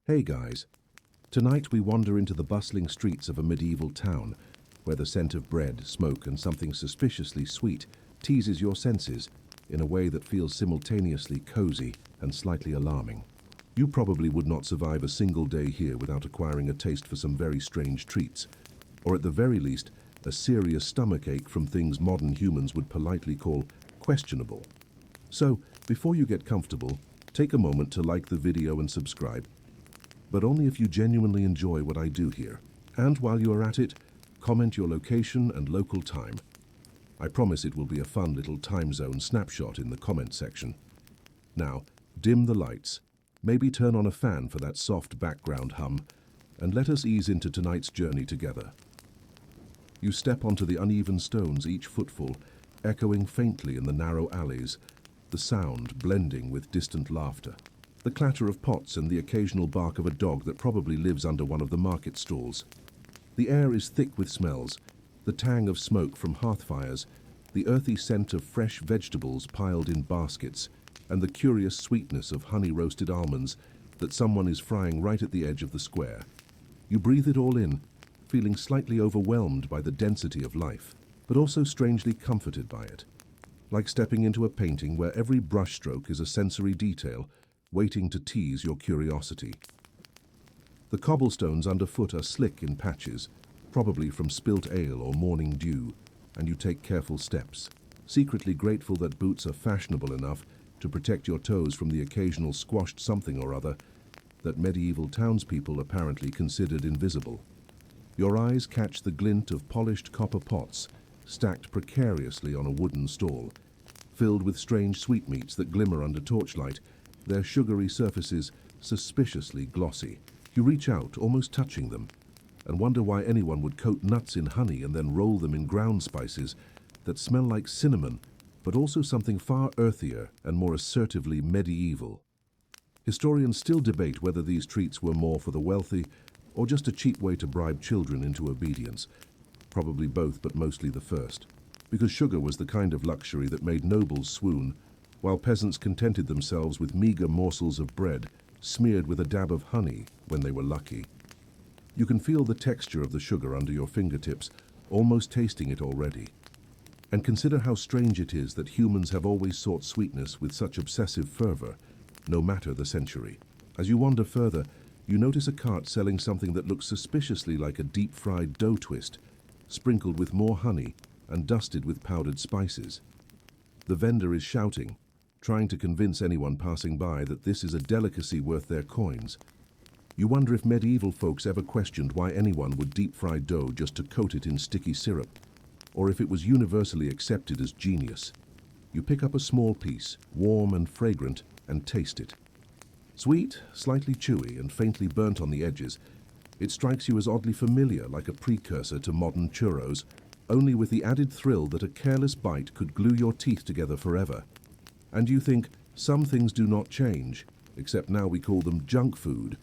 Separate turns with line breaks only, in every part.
Hey guys, tonight we wander into the bustling streets of a medieval town where the scent of bread, smoke and something suspiciously sweet teases your senses in a way that feels simultaneously cozy and slightly alarming. You probably would not survive a single day here without acquiring a taste for some very strange treats, or at the very least, a serious stomachache from things modern humans would politely call questionable. So, before you get comfortable, take a moment to like the video and subscribe, but only if you genuinely enjoy what I do here. And while you are at it, comment your location and local time. I promise it will be a fun little time zone snapshot in the comment section. Now, dim the lights, maybe turn on a fan for that soft background hum, and let us ease into tonight's journey together. You step onto the uneven stones, each footfall echoing faintly in the narrow alleys, the sound blending with distant laughter. The clatter of pots and the occasional bark of a dog that probably lives under one of the market stalls. The air is thick with smells, the tang of smoke from hearth fires, the earthy scent of fresh vegetables piled in baskets, and the curious sweetness of honey-roasted almonds that someone is frying right at the edge of the square. You breathe it all in, feeling slightly overwhelmed by the density of life, but also strangely comforted by it, like stepping into a painting where every brushstroke is a sensory detail waiting to tease your curiosity. The cobblestones underfoot are slick in patches, probably from spilt ale or morning dew, and you take careful steps, secretly grateful that boots are fashionable enough to protect your toes from the occasional squashed something or other that medieval townspeople apparently considered invisible. Your eyes catch the glint of polished copper pots stacked precariously on a wooden stall, filled with strange sweetmeats that glimmer under torchlight, their sugary surfaces suspiciously glossy. You reach out, almost touching them, and wonder why anyone would coat nuts in honey and then roll them in ground spices that smell like cinnamon, but also something far earthier and more assertively medieval. Historians still debate whether these treats were more for the wealthy or just a cheap way to bribe children into obedience. Probably both, but mostly the first, because sugar was the kind of luxury that made nobles swoon, while peasants contented themselves with meager morsels of bread smeared with a dab of honey when they were lucky. You can feel the texture of the sugar under your fingertips, almost tasting it already. And consider how strange it is that humans have always sought sweetness with such obsessive fervor, no matter the century. As you wander further, you notice a cart selling something that looks suspiciously like a deep-fried dough twist, sprinkled with more honey and dusted with powdered spices. The vendor is shouting, trying to convince anyone passing by that this is a delicacy worth their coins. You wonder if medieval folks ever questioned why anyone would deep-fry dough just to coat it in sticky syrup, or if it was universally accepted as genius. You pick up a small piece, warm and fragrant, and taste it. Sweet, slightly chewy, and faintly burnt on the edges, it strikes you as oddly familiar, like a precursor to modern churros, only with the added thrill that a careless bite could glue your teeth together forever. And you think, some things do not change, except now we call them junk food,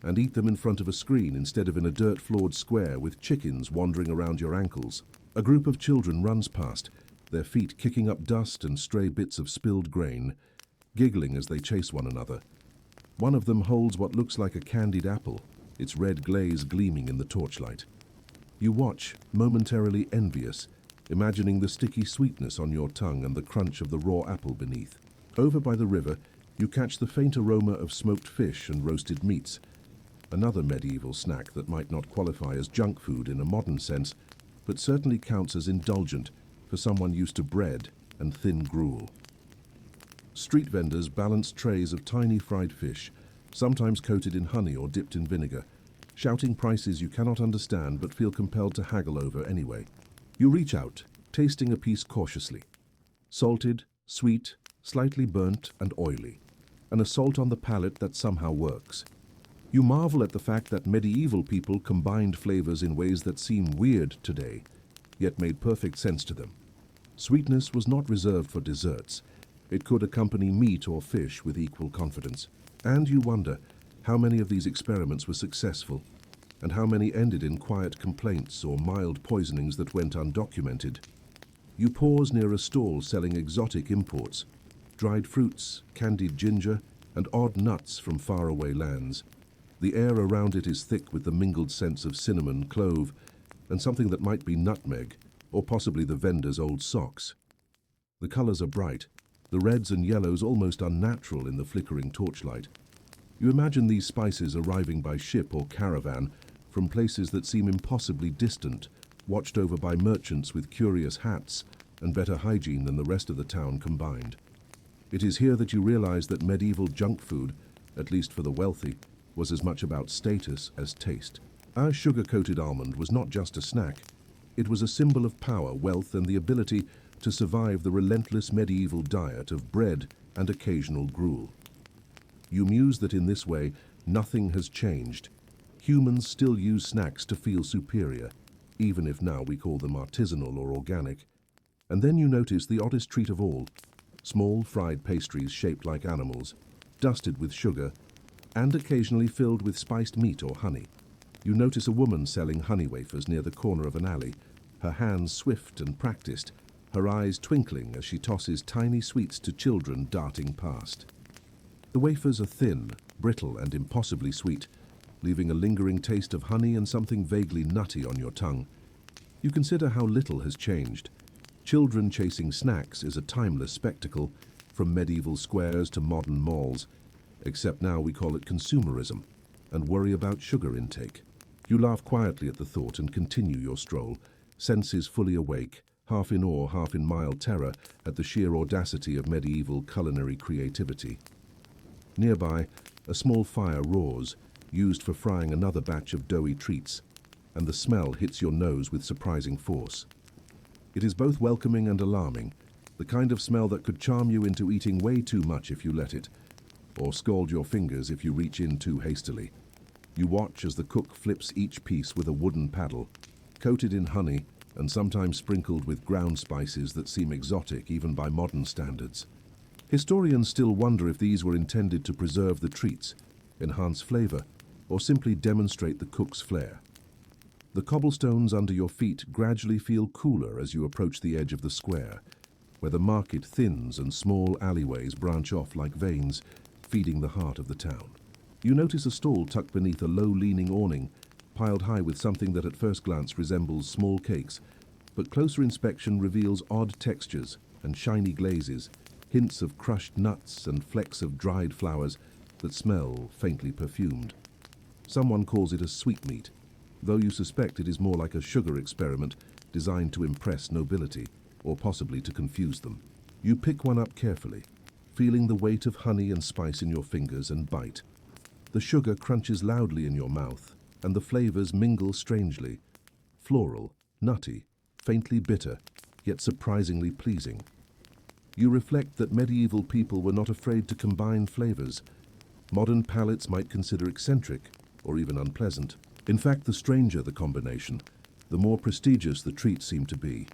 and eat them in front of a screen instead of in a dirt-floored square with chickens wandering around your ankles. A group of children runs past, their feet kicking up dust and stray bits of spilled grain, giggling as they chase one another. One of them holds what looks like a candied apple, its red glaze gleaming in the torchlight. You watch, momentarily envious, imagining the sticky sweetness on your tongue and the crunch of the raw apple beneath. Over by the river, you catch the faint aroma of smoked fish and roasted meats, another medieval snack that might not qualify as junk food in a modern sense, but certainly counts as indulgent for someone used to bread and thin gruel. Street vendors balance trays of tiny fried fish, sometimes coated in honey or dipped in vinegar, shouting prices you cannot understand but feel compelled to haggle over anyway. You reach out, tasting a piece cautiously. Salted, sweet, slightly burnt and oily, an assault on the palate that somehow works. You marvel at the fact that medieval people combined flavors in ways that seem weird today, yet made perfect sense to them. Sweetness was not reserved for desserts. It could accompany meat or fish with equal confidence. And you wonder how many of these experiments were successful, and how many ended in quiet complaints or mild poisonings that went undocumented. You pause near a stall selling exotic imports, dried fruits, candied ginger, and odd nuts from faraway lands. The air around it is thick with the mingled scents of cinnamon, clove, and something that might be nutmeg, or possibly the vendor's old socks. The colors are bright, the reds and yellows almost unnatural in the flickering torchlight. You imagine these spices arriving by ship or caravan from places that seem impossibly distant, watched over by merchants with curious hats and better hygiene than the rest of the town combined. It is here that you realize that medieval junk food, at least for the wealthy, was as much about status as taste. Our sugar-coated almond was not just a snack. It was a symbol of power, wealth, and the ability to survive the relentless medieval diet of bread and occasional gruel. You muse that in this way, nothing has changed. Humans still use snacks to feel superior, even if now we call them artisanal or organic. And then you notice the oddest treat of all: small fried pastries shaped like animals, dusted with sugar, and occasionally filled with spiced meat or honey. You notice a woman selling honey wafers near the corner of an alley, her hands swift and practiced, her eyes twinkling as she tosses tiny sweets to children darting past. The wafers are thin, brittle, and impossibly sweet, leaving a lingering taste of honey and something vaguely nutty on your tongue. You consider how little has changed. Children chasing snacks is a timeless spectacle, from medieval squares to modern malls, except now we call it consumerism and worry about sugar intake. You laugh quietly at the thought and continue your stroll, senses fully awake, half in awe, half in mild terror at the sheer audacity of medieval culinary creativity. Nearby, a small fire roars, used for frying another batch of doughy treats, and the smell hits your nose with surprising force. It is both welcoming and alarming, the kind of smell that could charm you into eating way too much if you let it, or scald your fingers if you reach in too hastily. You watch as the cook flips each piece with a wooden paddle, coated in honey and sometimes sprinkled with ground spices that seem exotic even by modern standards. Historians still wonder if these were intended to preserve the treats, enhance flavor, or simply demonstrate the cook's flair. The cobblestones under your feet gradually feel cooler as you approach the edge of the square, where the market thins and small alleyways branch off like veins, feeding the heart of the town. You notice a stall tucked beneath a low-leaning awning, piled high with something that at first glance resembles small cakes, but closer inspection reveals odd textures and shiny glazes, hints of crushed nuts and flecks of dried flowers that smell faintly perfumed. Someone calls it a sweetmeat, though you suspect it is more like a sugar experiment designed to impress nobility, or possibly to confuse them. You pick one up carefully, feeling the weight of honey and spice in your fingers, and bite. The sugar crunches loudly in your mouth, and the flavors mingle strangely. Floral, nutty, faintly bitter, yet surprisingly pleasing. You reflect that medieval people were not afraid to combine flavors. Modern palates might consider eccentric, or even unpleasant. In fact, the stranger the combination, the more prestigious the treat seemed to be.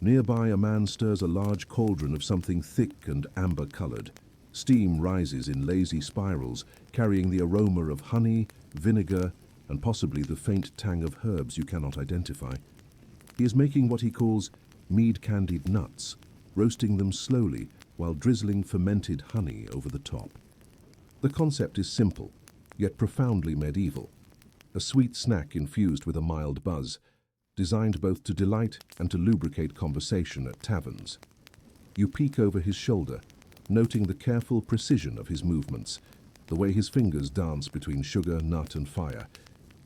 Nearby, a man stirs a large cauldron of something thick and amber-colored. Steam rises in lazy spirals, carrying the aroma of honey, vinegar, and possibly the faint tang of herbs you cannot identify. He is making what he calls mead-candied nuts, roasting them slowly while drizzling fermented honey over the top. The concept is simple, yet profoundly medieval. A sweet snack infused with a mild buzz, designed both to delight and to lubricate conversation at taverns. You peek over his shoulder, noting the careful precision of his movements, the way his fingers dance between sugar, nut, and fire,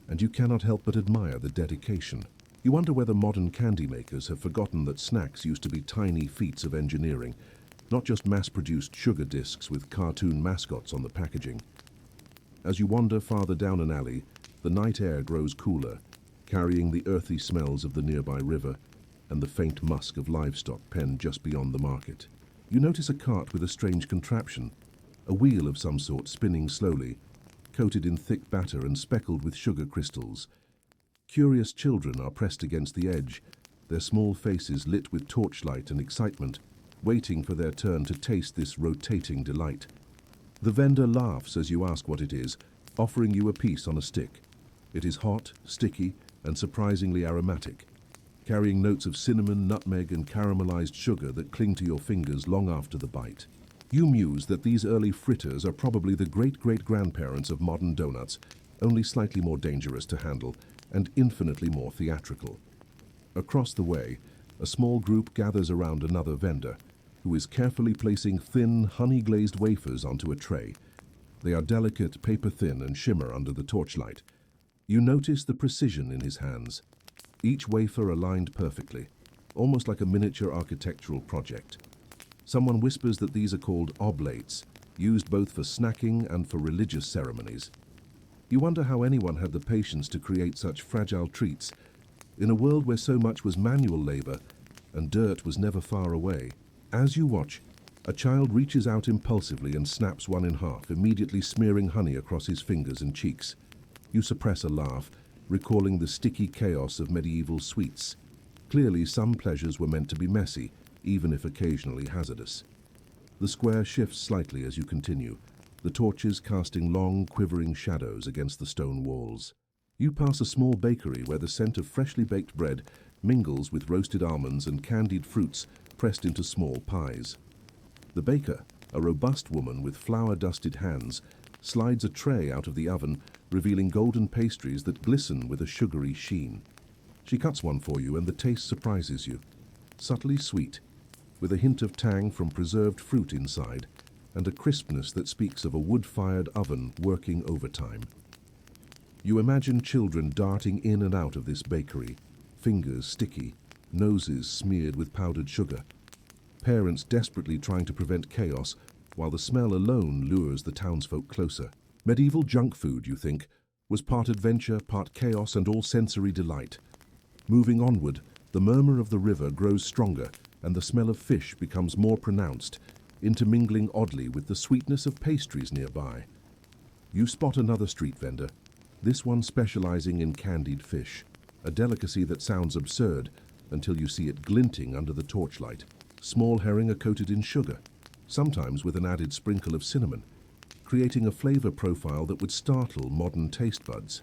and you cannot help but admire the dedication. You wonder whether modern candy makers have forgotten that snacks used to be tiny feats of engineering, not just mass-produced sugar discs with cartoon mascots on the packaging. As you wander farther down an alley, the night air grows cooler, carrying the earthy smells of the nearby river and the faint musk of livestock penned just beyond the market. You notice a cart with a strange contraption, a wheel of some sort spinning slowly, coated in thick batter and speckled with sugar crystals. Curious children are pressed against the edge, their small faces lit with torchlight and excitement, waiting for their turn to taste this rotating delight. The vendor laughs as you ask what it is, offering you a piece on a stick. It is hot, sticky, and surprisingly aromatic, carrying notes of cinnamon, nutmeg, and caramelized sugar that cling to your fingers long after the bite. You muse that these early fritters are probably the great-great-grandparents of modern donuts, only slightly more dangerous to handle and infinitely more theatrical. Across the way, a small group gathers around another vendor, who is carefully placing thin, honey-glazed wafers onto a tray. They are delicate, paper-thin, and shimmer under the torchlight. You notice the precision in his hands, each wafer aligned perfectly, almost like a miniature architectural project. Someone whispers that these are called oblates, used both for snacking and for religious ceremonies. You wonder how anyone had the patience to create such fragile treats in a world where so much was manual labor and dirt was never far away. As you watch, a child reaches out impulsively and snaps one in half, immediately smearing honey across his fingers and cheeks. You suppress a laugh, recalling the sticky chaos of medieval sweets. Clearly, some pleasures were meant to be messy, even if occasionally hazardous. The square shifts slightly as you continue, the torches casting long, quivering shadows against the stone walls. You pass a small bakery where the scent of freshly baked bread mingles with roasted almonds and candied fruits pressed into small pies. The baker, a robust woman with flour-dusted hands, slides a tray out of the oven, revealing golden pastries that glisten with a sugary sheen. She cuts one for you and the taste surprises you. Subtly sweet, with a hint of tang from preserved fruit inside, and a crispness that speaks of a wood-fired oven working overtime. You imagine children darting in and out of this bakery, fingers sticky, noses smeared with powdered sugar. Parents desperately trying to prevent chaos, while the smell alone lures the townsfolk closer. Medieval junk food, you think, was part adventure, part chaos, and all sensory delight. Moving onward, the murmur of the river grows stronger, and the smell of fish becomes more pronounced, intermingling oddly with the sweetness of pastries nearby. You spot another street vendor, this one specializing in candied fish, a delicacy that sounds absurd until you see it glinting under the torchlight. Small herring are coated in sugar, sometimes with an added sprinkle of cinnamon, creating a flavor profile that would startle modern taste buds.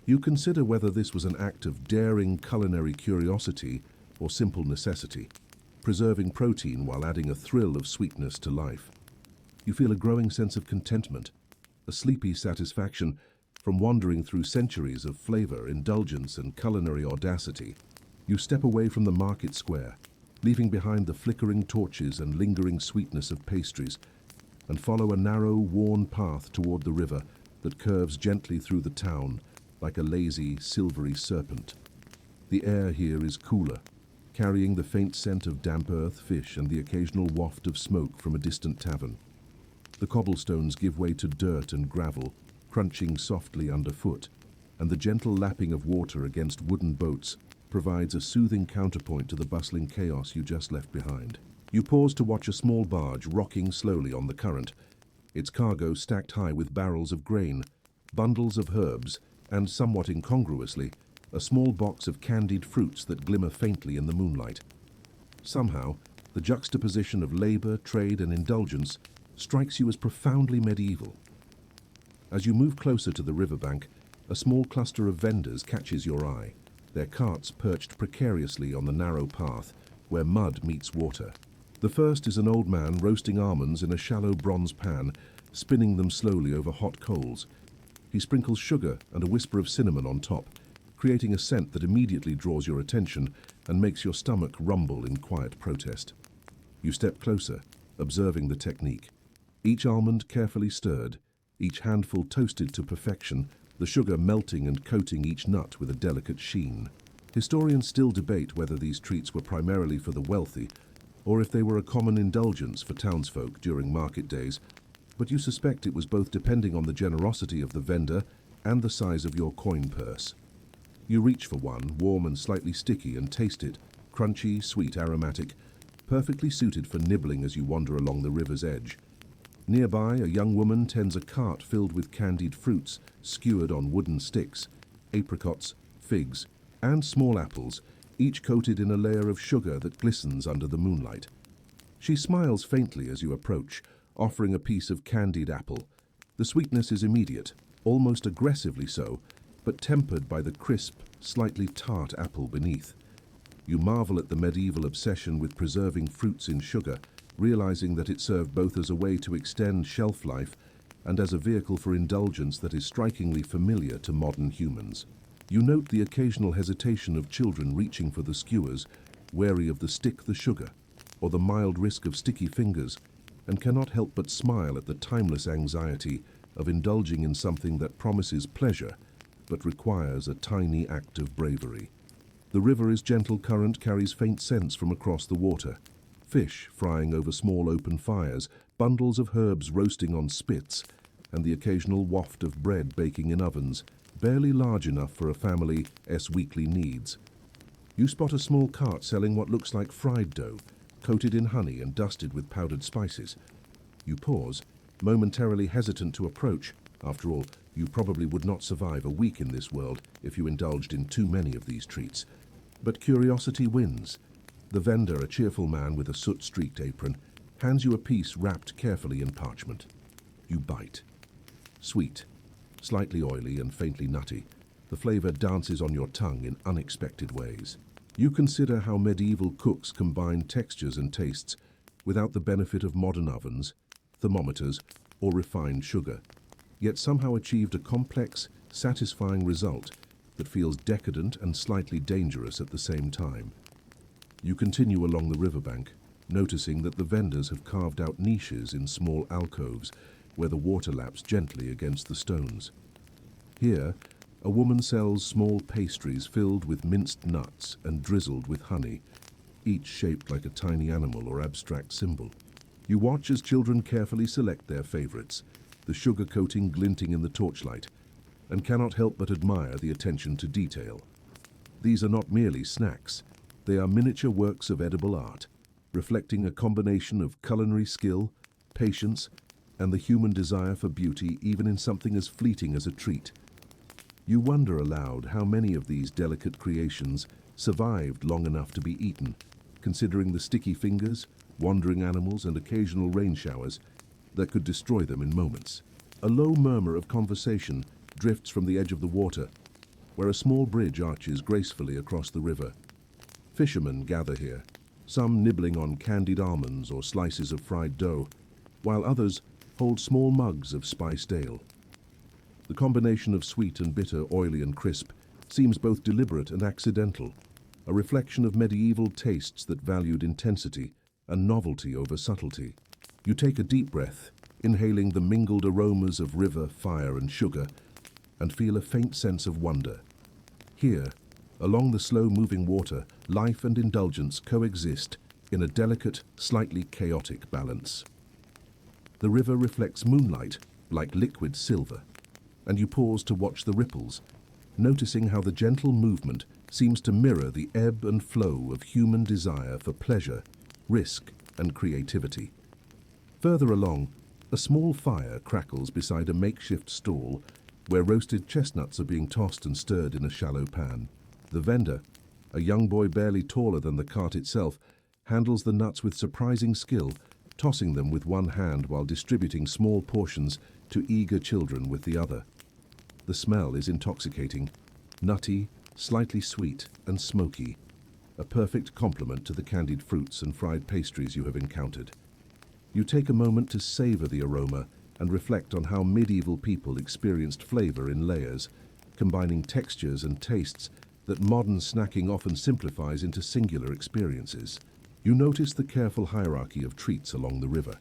You consider whether this was an act of daring culinary curiosity or simple necessity, preserving protein while adding a thrill of sweetness to life. You feel a growing sense of contentment, a sleepy satisfaction from wandering through centuries of flavor, indulgence, and culinary audacity. You step away from the market square, leaving behind the flickering torches and lingering sweetness of pastries, and follow a narrow, worn path toward the river that curves gently through the town like a lazy, silvery serpent. The air here is cooler, carrying the faint scent of damp earth, fish, and the occasional waft of smoke from a distant tavern. The cobblestones give way to dirt and gravel, crunching softly underfoot, and the gentle lapping of water against wooden boats provides a soothing counterpoint to the bustling chaos you just left behind. You pause to watch a small barge rocking slowly on the current, its cargo stacked high with barrels of grain, bundles of herbs, and somewhat incongruously, a small box of candied fruits that glimmer faintly in the moonlight. Somehow, the juxtaposition of labor, trade, and indulgence strikes you as profoundly medieval. As you move closer to the riverbank, a small cluster of vendors catches your eye, their carts perched precariously on the narrow path where mud meets water. The first is an old man roasting almonds in a shallow bronze pan, spinning them slowly over hot coals. He sprinkles sugar and a whisper of cinnamon on top, creating a scent that immediately draws your attention and makes your stomach rumble in quiet protest. You step closer, observing the technique. Each almond carefully stirred, each handful toasted to perfection, the sugar melting and coating each nut with a delicate sheen. Historians still debate whether these treats were primarily for the wealthy, or if they were a common indulgence for townsfolk during market days, but you suspect it was both, depending on the generosity of the vendor and the size of your coin purse. You reach for one, warm and slightly sticky, and taste it, crunchy, sweet, aromatic, perfectly suited for nibbling as you wander along the river's edge. Nearby, a young woman tends a cart filled with candied fruits skewered on wooden sticks, apricots, figs, and small apples, each coated in a layer of sugar that glistens under the moonlight. She smiles faintly as you approach, offering a piece of candied apple. The sweetness is immediate, almost aggressively so, but tempered by the crisp, slightly tart apple beneath. You marvel at the medieval obsession with preserving fruits in sugar, realizing that it served both as a way to extend shelf life and as a vehicle for indulgence that is strikingly familiar to modern humans. You note the occasional hesitation of children reaching for the skewers, wary of the sugar, or the mild risk of sticky fingers, and cannot help but smile at the timeless anxiety of indulging in something that promises pleasure, but requires a tiny act of bravery. The river's gentle current carries faint scents from across the water. Fish frying over small open fires, bundles of herbs roasting on spits, and the occasional waft of bread baking in ovens, barely large enough for a family's weekly needs. You spot a small cart selling what looks like fried dough, coated in honey and dusted with powdered spices. You pause, momentarily hesitant to approach. After all, you probably would not survive a week in this world if you indulged in too many of these treats. But curiosity wins. The vendor, a cheerful man with a soot-streaked apron, hands you a piece wrapped carefully in parchment. You bite. Sweet, slightly oily and faintly nutty, the flavor dances on your tongue in unexpected ways. You consider how medieval cooks combined textures and tastes without the benefit of modern ovens, thermometers, or refined sugar, yet somehow achieved a complex, satisfying result that feels decadent and slightly dangerous at the same time. You continue along the riverbank, noticing that the vendors have carved out niches in small alcoves where the water laps gently against the stones. Here, a woman sells small pastries filled with minced nuts and drizzled with honey, each shaped like a tiny animal or abstract symbol. You watch as children carefully select their favorites, the sugar coating glinting in the torchlight, and cannot help but admire the attention to detail. These are not merely snacks, they are miniature works of edible art, reflecting a combination of culinary skill, patience, and the human desire for beauty even in something as fleeting as a treat. You wonder aloud how many of these delicate creations survived long enough to be eaten, considering the sticky fingers, wandering animals, and occasional rain showers that could destroy them in moments. A low murmur of conversation drifts from the edge of the water, where a small bridge arches gracefully across the river. Fishermen gather here, some nibbling on candied almonds or slices of fried dough, while others hold small mugs of spiced ale. The combination of sweet and bitter, oily and crisp, seems both deliberate and accidental, a reflection of medieval tastes that valued intensity and novelty over subtlety. You take a deep breath, inhaling the mingled aromas of river, fire and sugar, and feel a faint sense of wonder. Here, along the slow-moving water, life and indulgence coexist in a delicate, slightly chaotic balance. The river reflects moonlight like liquid silver, and you pause to watch the ripples, noticing how the gentle movement seems to mirror the ebb and flow of human desire for pleasure, risk, and creativity. Further along, a small fire crackles beside a makeshift stall where roasted chestnuts are being tossed and stirred in a shallow pan. The vendor, a young boy barely taller than the cart itself, handles the nuts with surprising skill, tossing them with one hand while distributing small portions to eager children with the other. The smell is intoxicating, nutty, slightly sweet, and smoky, a perfect complement to the candied fruits and fried pastries you have encountered. You take a moment to savor the aroma and reflect on how medieval people experienced flavor in layers, combining textures and tastes that modern snacking often simplifies into singular experiences. You notice the careful hierarchy of treats along the river,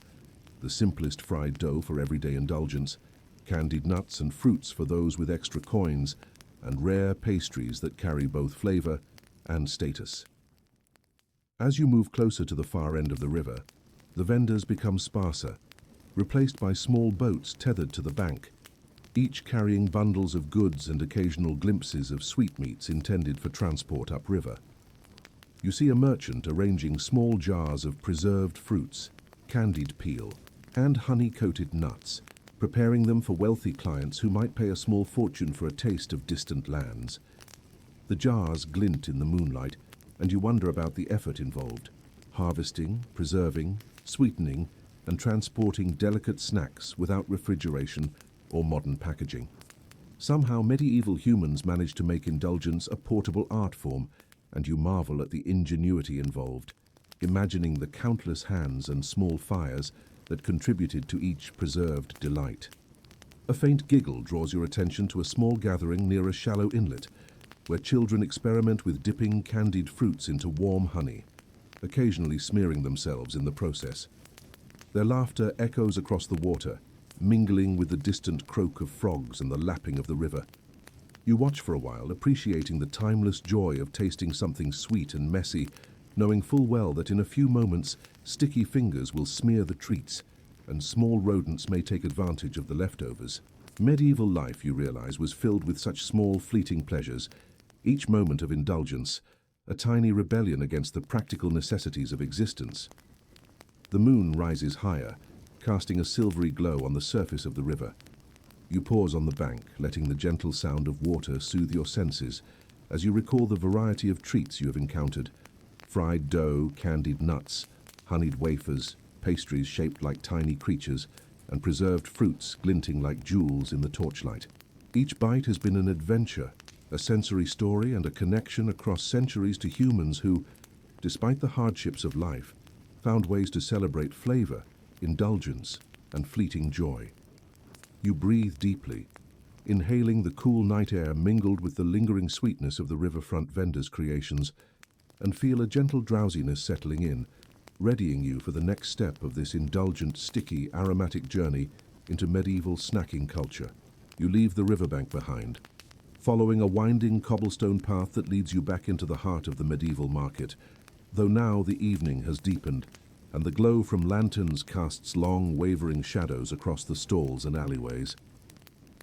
the simplest fried dough for everyday indulgence, candied nuts and fruits for those with extra coins, and rare pastries that carry both flavor and status. As you move closer to the far end of the river, the vendors become sparser, replaced by small boats tethered to the bank, each carrying bundles of goods and occasional glimpses of sweetmeats intended for transport upriver. You see a merchant arranging small jars of preserved fruits, candied peel, and honey-coated nuts, preparing them for wealthy clients who might pay a small fortune for a taste of distant lands. The jars glint in the moonlight, and you wonder about the effort involved: harvesting, preserving, sweetening, and transporting delicate snacks without refrigeration or modern packaging. Somehow medieval humans managed to make indulgence a portable art form, and you marvel at the ingenuity involved, imagining the countless hands and small fires that contributed to each preserved delight. A faint giggle draws your attention to a small gathering near a shallow inlet, where children experiment with dipping candied fruits into warm honey, occasionally smearing themselves in the process. Their laughter echoes across the water, mingling with the distant croak of frogs and the lapping of the river. You watch for a while, appreciating the timeless joy of tasting something sweet and messy, knowing full well that in a few moments sticky fingers will smear the treats, and small rodents may take advantage of the leftovers. Medieval life, you realize, was filled with such small, fleeting pleasures, each moment of indulgence, a tiny rebellion against the practical necessities of existence. The moon rises higher, casting a silvery glow on the surface of the river. You pause on the bank, letting the gentle sound of water soothe your senses as you recall the variety of treats you have encountered: fried dough, candied nuts, honeyed wafers, pastries shaped like tiny creatures, and preserved fruits glinting like jewels in the torchlight. Each bite has been an adventure, a sensory story, and a connection across centuries to humans who, despite the hardships of life, found ways to celebrate flavor, indulgence, and fleeting joy. You breathe deeply, inhaling the cool night air mingled with the lingering sweetness of the riverfront vendors' creations, and feel a gentle drowsiness settling in, readying you for the next step of this indulgent, sticky, aromatic journey into medieval snacking culture. You leave the riverbank behind, following a winding cobblestone path that leads you back into the heart of the medieval market, though now the evening has deepened, and the glow from lanterns casts long, wavering shadows across the stalls and alleyways.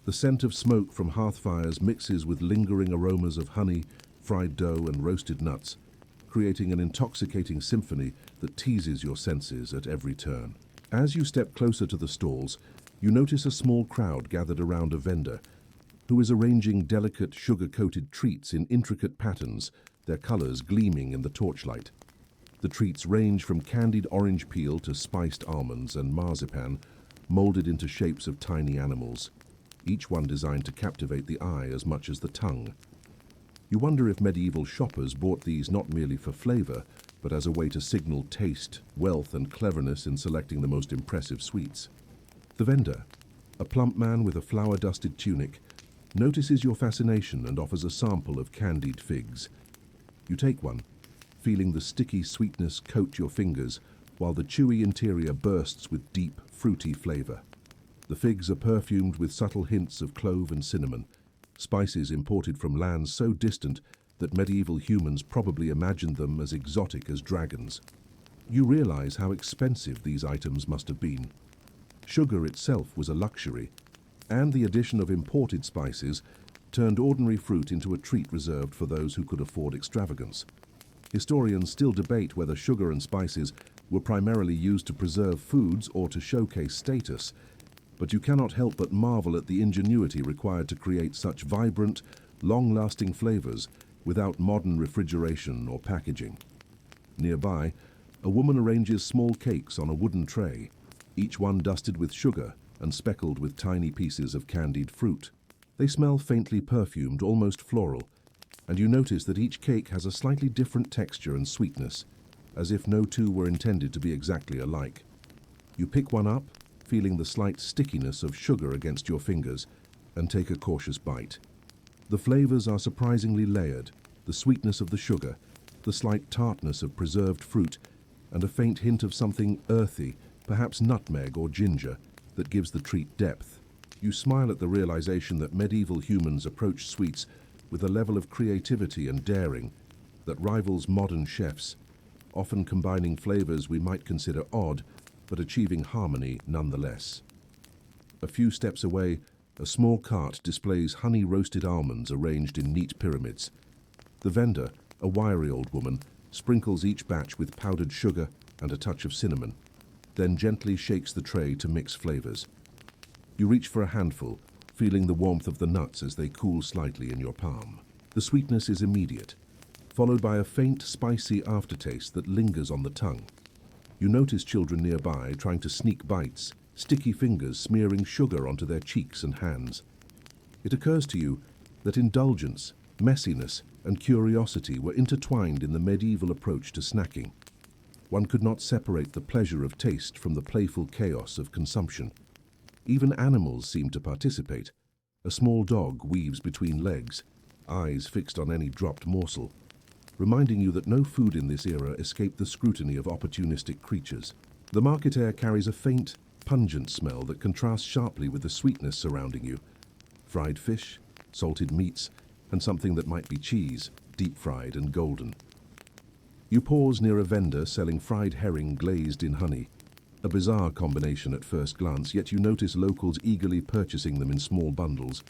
The scent of smoke from hearth fires mixes with lingering aromas of honey, fried dough, and roasted nuts, creating an intoxicating symphony that teases your senses at every turn. As you step closer to the stalls, you notice a small crowd gathered around a vendor who is arranging delicate, sugar-coated treats in intricate patterns, their colors gleaming in the torchlight. The treats range from candied orange peel to spiced almonds and marzipan, molded into shapes of tiny animals, each one designed to captivate the eye as much as the tongue. You wonder if medieval shoppers bought these not merely for flavor, but as a way to signal taste, wealth, and cleverness in selecting the most impressive sweets. The vendor, a plump man with a flour-dusted tunic, notices your fascination and offers a sample of candied figs. You take one, feeling the sticky sweetness coat your fingers, while the chewy interior bursts with deep, fruity flavor. The figs are perfumed with subtle hints of clove and cinnamon, spices imported from lands so distant that medieval humans probably imagined them as exotic as dragons. You realize how expensive these items must have been. Sugar itself was a luxury, and the addition of imported spices turned ordinary fruit into a treat reserved for those who could afford extravagance. Historians still debate whether sugar and spices were primarily used to preserve foods or to showcase status, but you cannot help but marvel at the ingenuity required to create such vibrant, long-lasting flavors without modern refrigeration or packaging. Nearby, a woman arranges small cakes on a wooden tray, each one dusted with sugar and speckled with tiny pieces of candied fruit. They smell faintly perfumed, almost floral, and you notice that each cake has a slightly different texture and sweetness, as if no two were intended to be exactly alike. You pick one up, feeling the slight stickiness of sugar against your fingers, and take a cautious bite. The flavors are surprisingly layered: the sweetness of the sugar, the slight tartness of preserved fruit, and a faint hint of something earthy, perhaps nutmeg or ginger, that gives the treat depth. You smile at the realization that medieval humans approached sweets with a level of creativity and daring that rivals modern chefs, often combining flavors we might consider odd, but achieving harmony nonetheless. A few steps away, a small cart displays honey-roasted almonds arranged in neat pyramids. The vendor, a wiry old woman, sprinkles each batch with powdered sugar and a touch of cinnamon, then gently shakes the tray to mix flavors. You reach for a handful, feeling the warmth of the nuts as they cool slightly in your palm. The sweetness is immediate, followed by a faint, spicy aftertaste that lingers on the tongue. You notice children nearby trying to sneak bites, sticky fingers smearing sugar onto their cheeks and hands. It occurs to you that indulgence, messiness, and curiosity were intertwined in the medieval approach to snacking. One could not separate the pleasure of taste from the playful chaos of consumption. Even animals seem to participate. A small dog weaves between legs, eyes fixed on any dropped morsel, reminding you that no food in this era escaped the scrutiny of opportunistic creatures. The market air carries a faint, pungent smell that contrasts sharply with the sweetness surrounding you. Fried fish, salted meats, and something that might be cheese, deep-fried and golden. You pause near a vendor selling fried herring glazed in honey. A bizarre combination at first glance, yet you notice locals eagerly purchasing them in small bundles.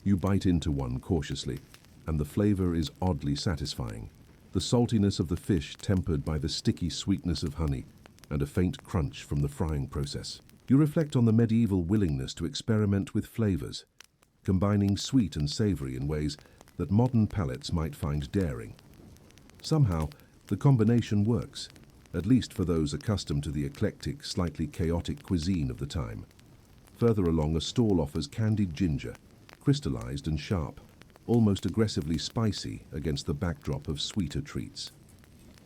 You bite into one cautiously, and the flavor is oddly satisfying. The saltiness of the fish tempered by the sticky sweetness of honey, and a faint crunch from the frying process. You reflect on the medieval willingness to experiment with flavors, combining sweet and savory in ways that modern palates might find daring. Somehow, the combination works, at least for those accustomed to the eclectic, slightly chaotic cuisine of the time. Further along, a stall offers candied ginger, crystallized and sharp, almost aggressively spicy against the backdrop of sweeter treats.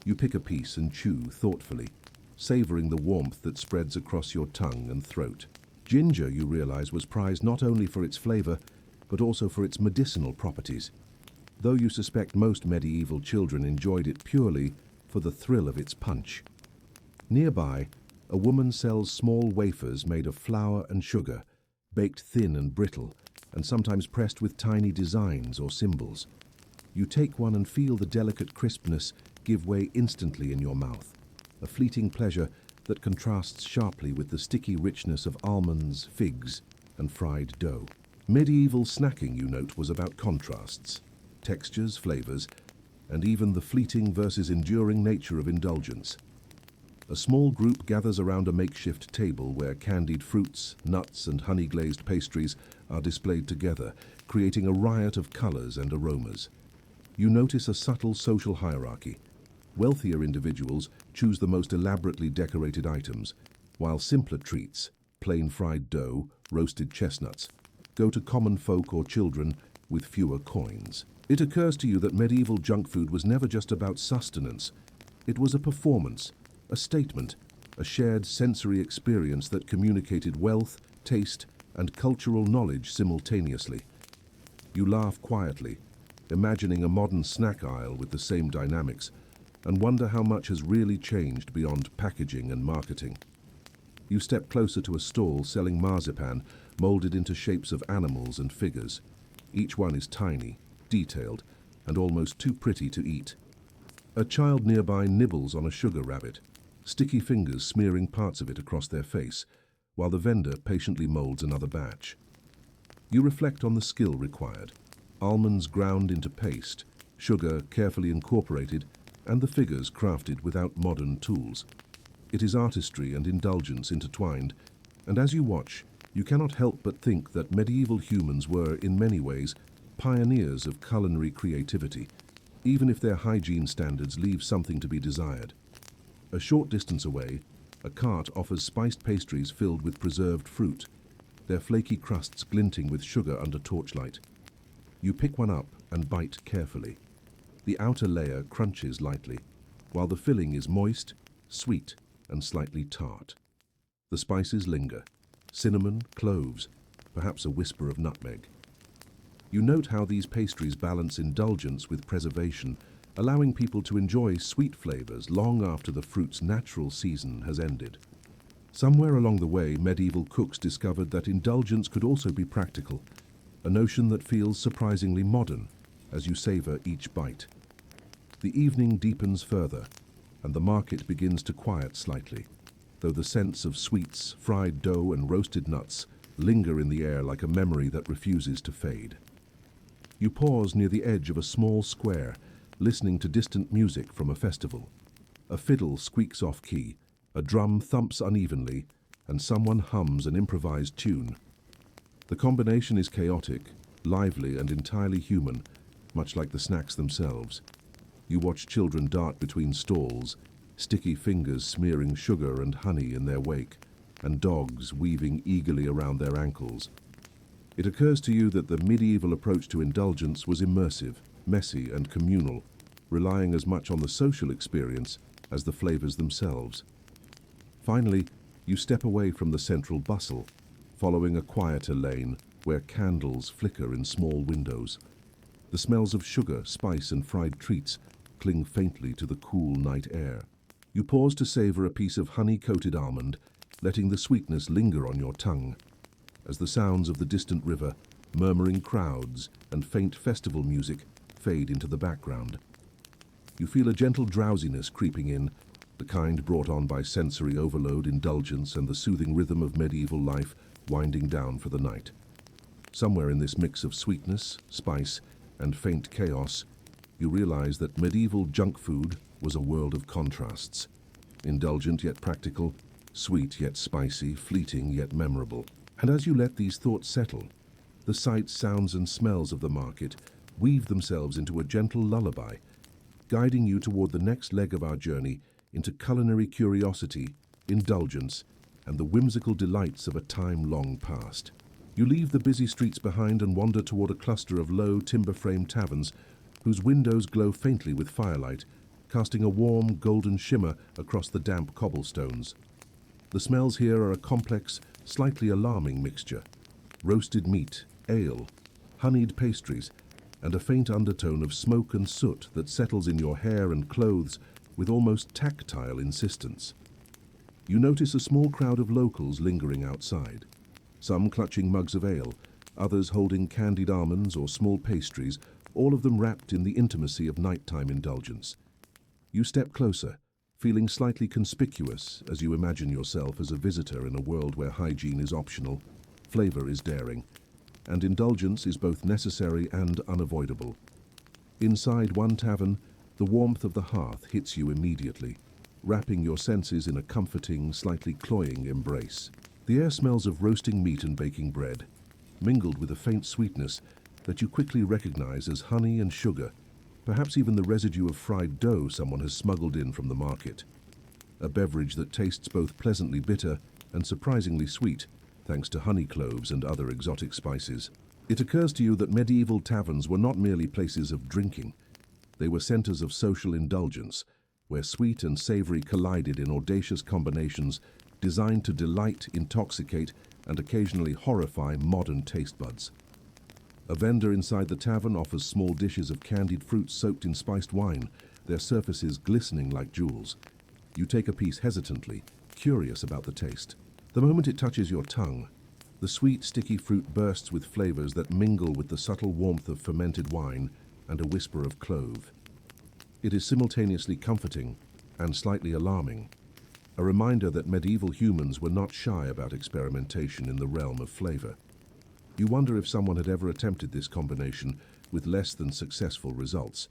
You pick a piece and chew thoughtfully, savoring the warmth that spreads across your tongue and throat. Ginger, you realize, was prized not only for its flavor, but also for its medicinal properties, though you suspect most medieval children enjoyed it purely for the thrill of its punch. Nearby, a woman sells small wafers made of flour and sugar, baked thin and brittle, and sometimes pressed with tiny designs or symbols. You take one and feel the delicate crispness give way instantly in your mouth, a fleeting pleasure that contrasts sharply with the sticky richness of almonds, figs, and fried dough. Medieval snacking, you note, was about contrasts, textures, flavors, and even the fleeting versus enduring nature of indulgence. A small group gathers around a makeshift table where candied fruits, nuts, and honey-glazed pastries are displayed together, creating a riot of colors and aromas. You notice a subtle social hierarchy. Wealthier individuals choose the most elaborately decorated items, while simpler treats, plain fried dough, roasted chestnuts, go to common folk or children with fewer coins. It occurs to you that medieval junk food was never just about sustenance. It was a performance, a statement, a shared sensory experience that communicated wealth, taste, and cultural knowledge simultaneously. You laugh quietly, imagining a modern snack aisle with the same dynamics, and wonder how much has really changed beyond packaging and marketing. You step closer to a stall selling marzipan molded into shapes of animals and figures. Each one is tiny, detailed, and almost too pretty to eat. A child nearby nibbles on a sugar rabbit, sticky fingers smearing parts of it across their face, while the vendor patiently molds another batch. You reflect on the skill required. Almonds ground into paste, sugar carefully incorporated, and the figures crafted without modern tools. It is artistry and indulgence intertwined, and as you watch, you cannot help but think that medieval humans were, in many ways, pioneers of culinary creativity, even if their hygiene standards leave something to be desired. A short distance away, a cart offers spiced pastries filled with preserved fruit, their flaky crusts glinting with sugar under torchlight. You pick one up and bite carefully. The outer layer crunches lightly, while the filling is moist, sweet, and slightly tart. The spices linger: cinnamon, cloves, perhaps a whisper of nutmeg. You note how these pastries balance indulgence with preservation, allowing people to enjoy sweet flavors long after the fruit's natural season has ended. Somewhere along the way, medieval cooks discovered that indulgence could also be practical, a notion that feels surprisingly modern as you savor each bite. The evening deepens further, and the market begins to quiet slightly, though the scents of sweets, fried dough, and roasted nuts linger in the air like a memory that refuses to fade. You pause near the edge of a small square, listening to distant music from a festival. A fiddle squeaks off-key, a drum thumps unevenly, and someone hums an improvised tune. The combination is chaotic, lively, and entirely human, much like the snacks themselves. You watch children dart between stalls, sticky fingers smearing sugar and honey in their wake, and dogs weaving eagerly around their ankles. It occurs to you that the medieval approach to indulgence was immersive, messy, and communal, relying as much on the social experience as the flavors themselves. Finally, you step away from the central bustle, following a quieter lane where candles flicker in small windows. The smells of sugar, spice, and fried treats cling faintly to the cool night air. You pause to savor a piece of honey-coated almond, letting the sweetness linger on your tongue. As the sounds of the distant river, murmuring crowds, and faint festival music fade into the background. You feel a gentle drowsiness creeping in, the kind brought on by sensory overload, indulgence, and the soothing rhythm of medieval life winding down for the night. Somewhere in this mix of sweetness, spice, and faint chaos, you realize that medieval junk food was a world of contrasts. Indulgent yet practical, sweet yet spicy, fleeting yet memorable. And as you let these thoughts settle, the sights, sounds, and smells of the market weave themselves into a gentle lullaby, guiding you toward the next leg of our journey into culinary curiosity, indulgence, and the whimsical delights of a time long past. You leave the busy streets behind and wander toward a cluster of low, timber-framed taverns whose windows glow faintly with firelight, casting a warm, golden shimmer across the damp cobblestones. The smells here are a complex, slightly alarming mixture. Roasted meat, ale, honeyed pastries, and a faint undertone of smoke and soot that settles in your hair and clothes with almost tactile insistence. You notice a small crowd of locals lingering outside, some clutching mugs of ale, others holding candied almonds or small pastries, all of them wrapped in the intimacy of nighttime indulgence. You step closer, feeling slightly conspicuous as you imagine yourself as a visitor in a world where hygiene is optional, flavor is daring, and indulgence is both necessary and unavoidable. Inside one tavern, the warmth of the hearth hits you immediately, wrapping your senses in a comforting, slightly cloying embrace. The air smells of roasting meat and baking bread, mingled with a faint sweetness that you quickly recognize as honey and sugar, perhaps even the residue of fried dough someone has smuggled in from the market. A beverage that tastes both pleasantly bitter and surprisingly sweet, thanks to honey cloves and other exotic spices. It occurs to you that medieval taverns were not merely places of drinking. They were centers of social indulgence, where sweet and savory collided in audacious combinations designed to delight, intoxicate, and occasionally horrify modern taste buds. A vendor inside the tavern offers small dishes of candied fruits soaked in spiced wine, their surfaces glistening like jewels. You take a piece hesitantly, curious about the taste. The moment it touches your tongue, the sweet, sticky fruit bursts with flavors that mingle with the subtle warmth of fermented wine and a whisper of clove. It is simultaneously comforting and slightly alarming, a reminder that medieval humans were not shy about experimentation in the realm of flavor. You wonder if someone had ever attempted this combination with less than successful results,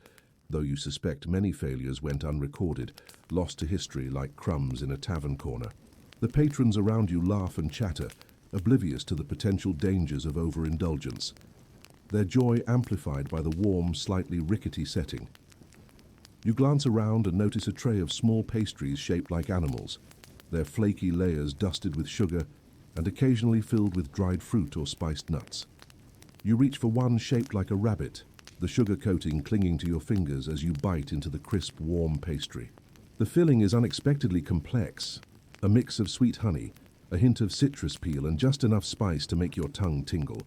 though you suspect many failures went unrecorded, lost to history like crumbs in a tavern corner. The patrons around you laugh and chatter, oblivious to the potential dangers of overindulgence, their joy amplified by the warm, slightly rickety setting. You glance around and notice a tray of small pastries shaped like animals, their flaky layers dusted with sugar and occasionally filled with dried fruit or spiced nuts. You reach for one shaped like a rabbit, the sugar coating clinging to your fingers as you bite into the crisp, warm pastry. The filling is unexpectedly complex, a mix of sweet honey, a hint of citrus peel, and just enough spice to make your tongue tingle.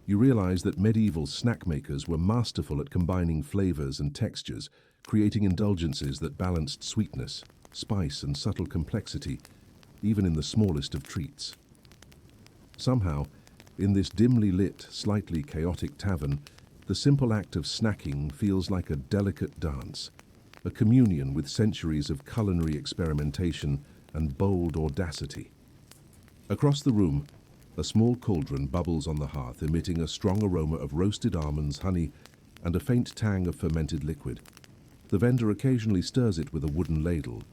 You realize that medieval snack makers were masterful at combining flavors and textures, creating indulgences that balanced sweetness, spice, and subtle complexity, even in the smallest of treats. Somehow, in this dimly lit, slightly chaotic tavern, the simple act of snacking feels like a delicate dance, a communion with centuries of culinary experimentation and bold audacity. Across the room, a small cauldron bubbles on the hearth, emitting a strong aroma of roasted almonds, honey, and a faint tang of fermented liquid. The vendor occasionally stirs it with a wooden ladle,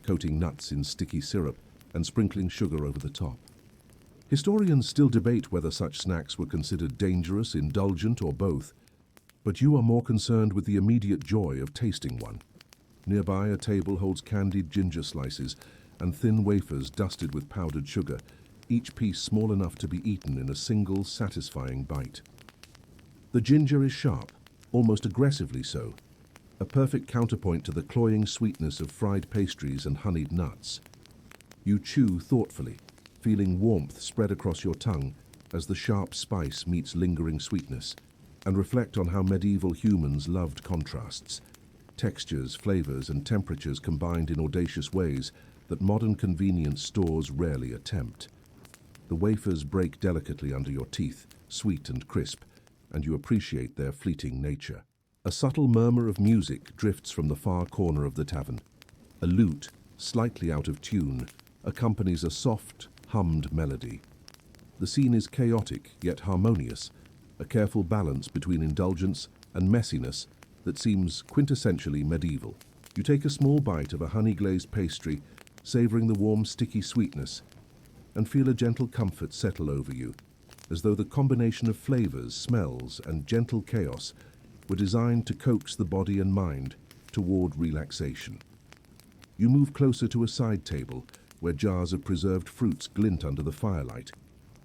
coating nuts in sticky syrup and sprinkling sugar over the top. Historians still debate whether such snacks were considered dangerous, indulgent, or both, but you are more concerned with the immediate joy of tasting one. Nearby, a table holds candied ginger slices and thin wafers dusted with powdered sugar, each piece small enough to be eaten in a single, satisfying bite. The ginger is sharp, almost aggressively so, a perfect counterpoint to the cloying sweetness of fried pastries and honeyed nuts. You chew thoughtfully, feeling warmth spread across your tongue as the sharp spice meets lingering sweetness, and reflect on how medieval humans loved contrasts. Textures, flavors, and temperatures combined in audacious ways that modern convenience stores rarely attempt. The wafers break delicately under your teeth, sweet and crisp, and you appreciate their fleeting nature. A subtle murmur of music drifts from the far corner of the tavern. A lute, slightly out of tune, accompanies a soft, hummed melody. The scene is chaotic yet harmonious, a careful balance between indulgence and messiness that seems quintessentially medieval. You take a small bite of a honey-glazed pastry, savoring the warm, sticky sweetness, and feel a gentle comfort settle over you, as though the combination of flavors, smells, and gentle chaos were designed to coax the body and mind toward relaxation. You move closer to a side table where jars of preserved fruits glint under the firelight.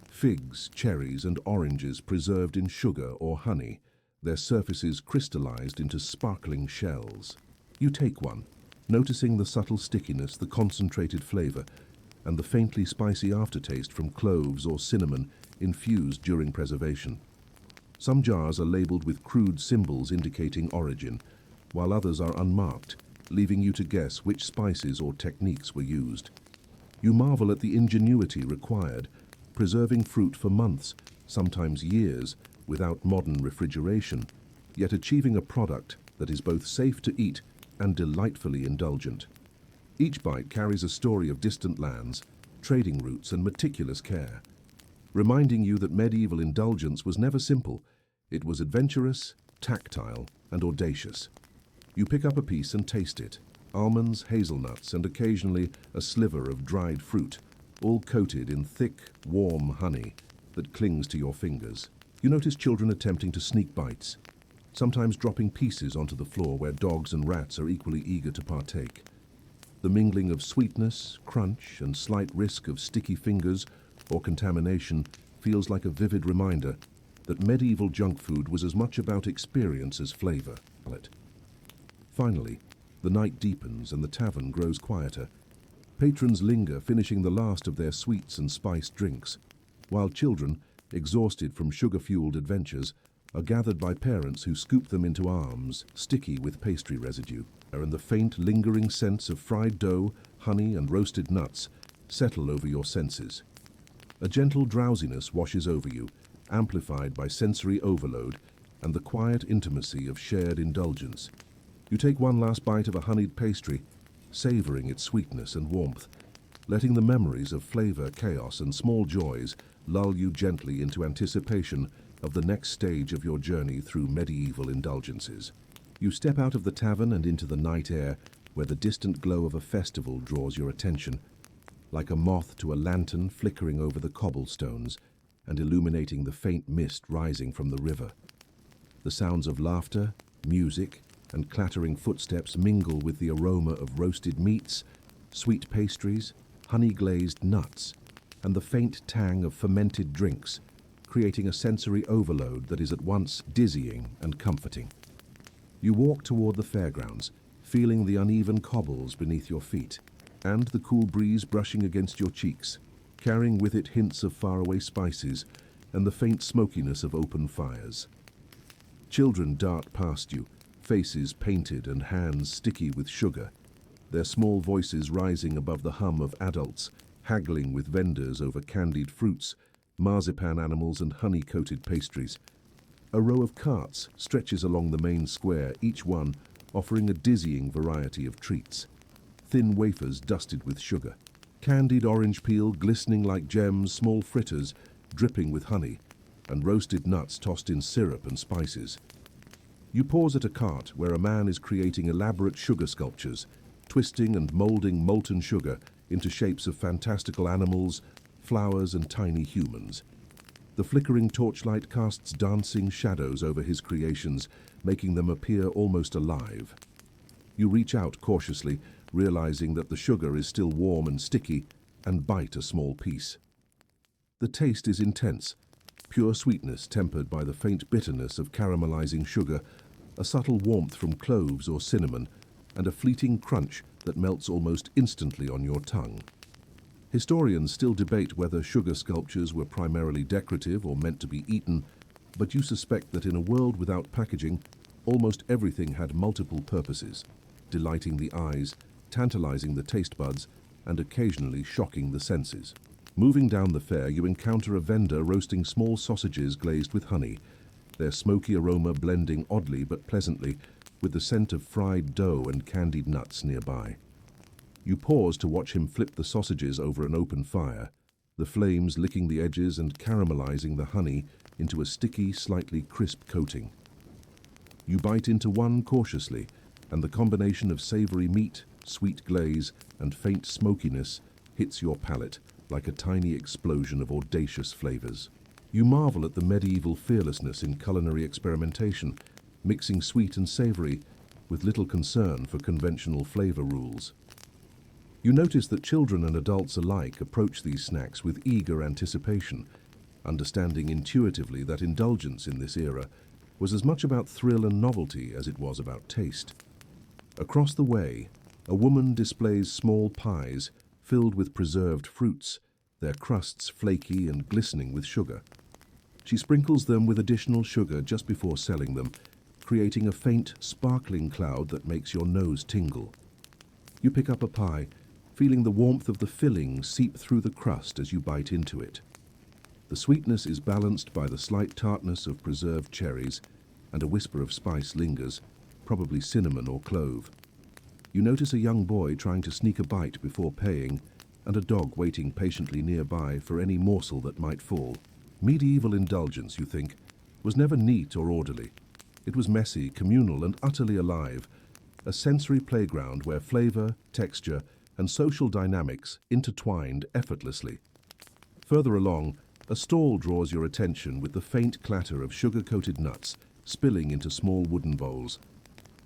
Figs, cherries, and oranges preserved in sugar or honey, their surfaces crystallized into sparkling shells. You take one, noticing the subtle stickiness, the concentrated flavor, and the faintly spicy aftertaste from cloves or cinnamon infused during preservation. Some jars are labeled with crude symbols indicating origin, while others are unmarked, leaving you to guess which spices or techniques were used. You marvel at the ingenuity required, preserving fruit for months, sometimes years, without modern refrigeration, yet achieving a product that is both safe to eat and delightfully indulgent. Each bite carries a story of distant lands, trading routes, and meticulous care, reminding you that medieval indulgence was never simple. It was adventurous, tactile, and audacious. You pick up a piece and taste it. Almonds, hazelnuts, and occasionally a sliver of dried fruit, all coated in thick, warm honey that clings to your fingers. You notice children attempting to sneak bites, sometimes dropping pieces onto the floor where dogs and rats are equally eager to partake. The mingling of sweetness, crunch, and slight risk of sticky fingers or contamination feels like a vivid reminder that medieval junk food was as much about experience as flavor. Finally, the night deepens and the tavern grows quieter. Patrons linger, finishing the last of their sweets and spiced drinks, while children, exhausted from sugar-fueled adventures, are gathered by parents who scoop them into arms, sticky with pastry residue, and the faint, lingering scents of fried dough, honey, and roasted nuts settle over your senses. A gentle drowsiness washes over you, amplified by sensory overload and the quiet intimacy of shared indulgence. You take one last bite of a honeyed pastry, savoring its sweetness and warmth, letting the memories of flavor, chaos, and small joys lull you gently into anticipation of the next stage of your journey through medieval indulgences. You step out of the tavern and into the night air, where the distant glow of a festival draws your attention, like a moth to a lantern flickering over the cobblestones and illuminating the faint mist rising from the river. The sounds of laughter, music, and clattering footsteps mingle with the aroma of roasted meats, sweet pastries, honey-glazed nuts, and the faint tang of fermented drinks, creating a sensory overload that is at once dizzying and comforting. You walk toward the fairgrounds, feeling the uneven cobbles beneath your feet, and the cool breeze brushing against your cheeks, carrying with it hints of faraway spices and the faint smokiness of open fires. Children dart past you, faces painted and hands sticky with sugar, their small voices rising above the hum of adults, haggling with vendors over candied fruits, marzipan animals, and honey-coated pastries. A row of carts stretches along the main square, each one offering a dizzying variety of treats. Thin wafers dusted with sugar, candied orange peel glistening like gems, small fritters dripping with honey, and roasted nuts tossed in syrup and spices. You pause at a cart where a man is creating elaborate sugar sculptures, twisting and molding molten sugar into shapes of fantastical animals, flowers, and tiny humans. The flickering torchlight casts dancing shadows over his creations, making them appear almost alive. You reach out cautiously, realizing that the sugar is still warm and sticky, and bite a small piece. The taste is intense, pure sweetness tempered by the faint bitterness of caramelizing sugar, a subtle warmth from cloves or cinnamon, and a fleeting crunch that melts almost instantly on your tongue. Historians still debate whether sugar sculptures were primarily decorative or meant to be eaten, but you suspect that in a world without packaging, almost everything had multiple purposes, delighting the eyes, tantalizing the taste buds, and occasionally shocking the senses. Moving down the fair, you encounter a vendor roasting small sausages glazed with honey, their smoky aroma blending oddly but pleasantly with the scent of fried dough and candied nuts nearby. You pause to watch him flip the sausages over an open fire, the flames licking the edges and caramelizing the honey into a sticky, slightly crisp coating. You bite into one cautiously, and the combination of savory meat, sweet glaze, and faint smokiness hits your palate like a tiny explosion of audacious flavors. You marvel at the medieval fearlessness in culinary experimentation, mixing sweet and savory with little concern for conventional flavor rules. You notice that children and adults alike approach these snacks with eager anticipation, understanding intuitively that indulgence in this era was as much about thrill and novelty as it was about taste. Across the way, a woman displays small pies filled with preserved fruits, their crusts flaky and glistening with sugar. She sprinkles them with additional sugar just before selling them, creating a faint, sparkling cloud that makes your nose tingle. You pick up a pie, feeling the warmth of the filling seep through the crust as you bite into it. The sweetness is balanced by the slight tartness of preserved cherries, and a whisper of spice lingers, probably cinnamon or clove. You notice a young boy trying to sneak a bite before paying, and a dog waiting patiently nearby for any morsel that might fall. Medieval indulgence, you think, was never neat or orderly. It was messy, communal, and utterly alive, a sensory playground where flavor, texture, and social dynamics intertwined effortlessly. Further along, a stall draws your attention with the faint clatter of sugar-coated nuts spilling into small wooden bowls.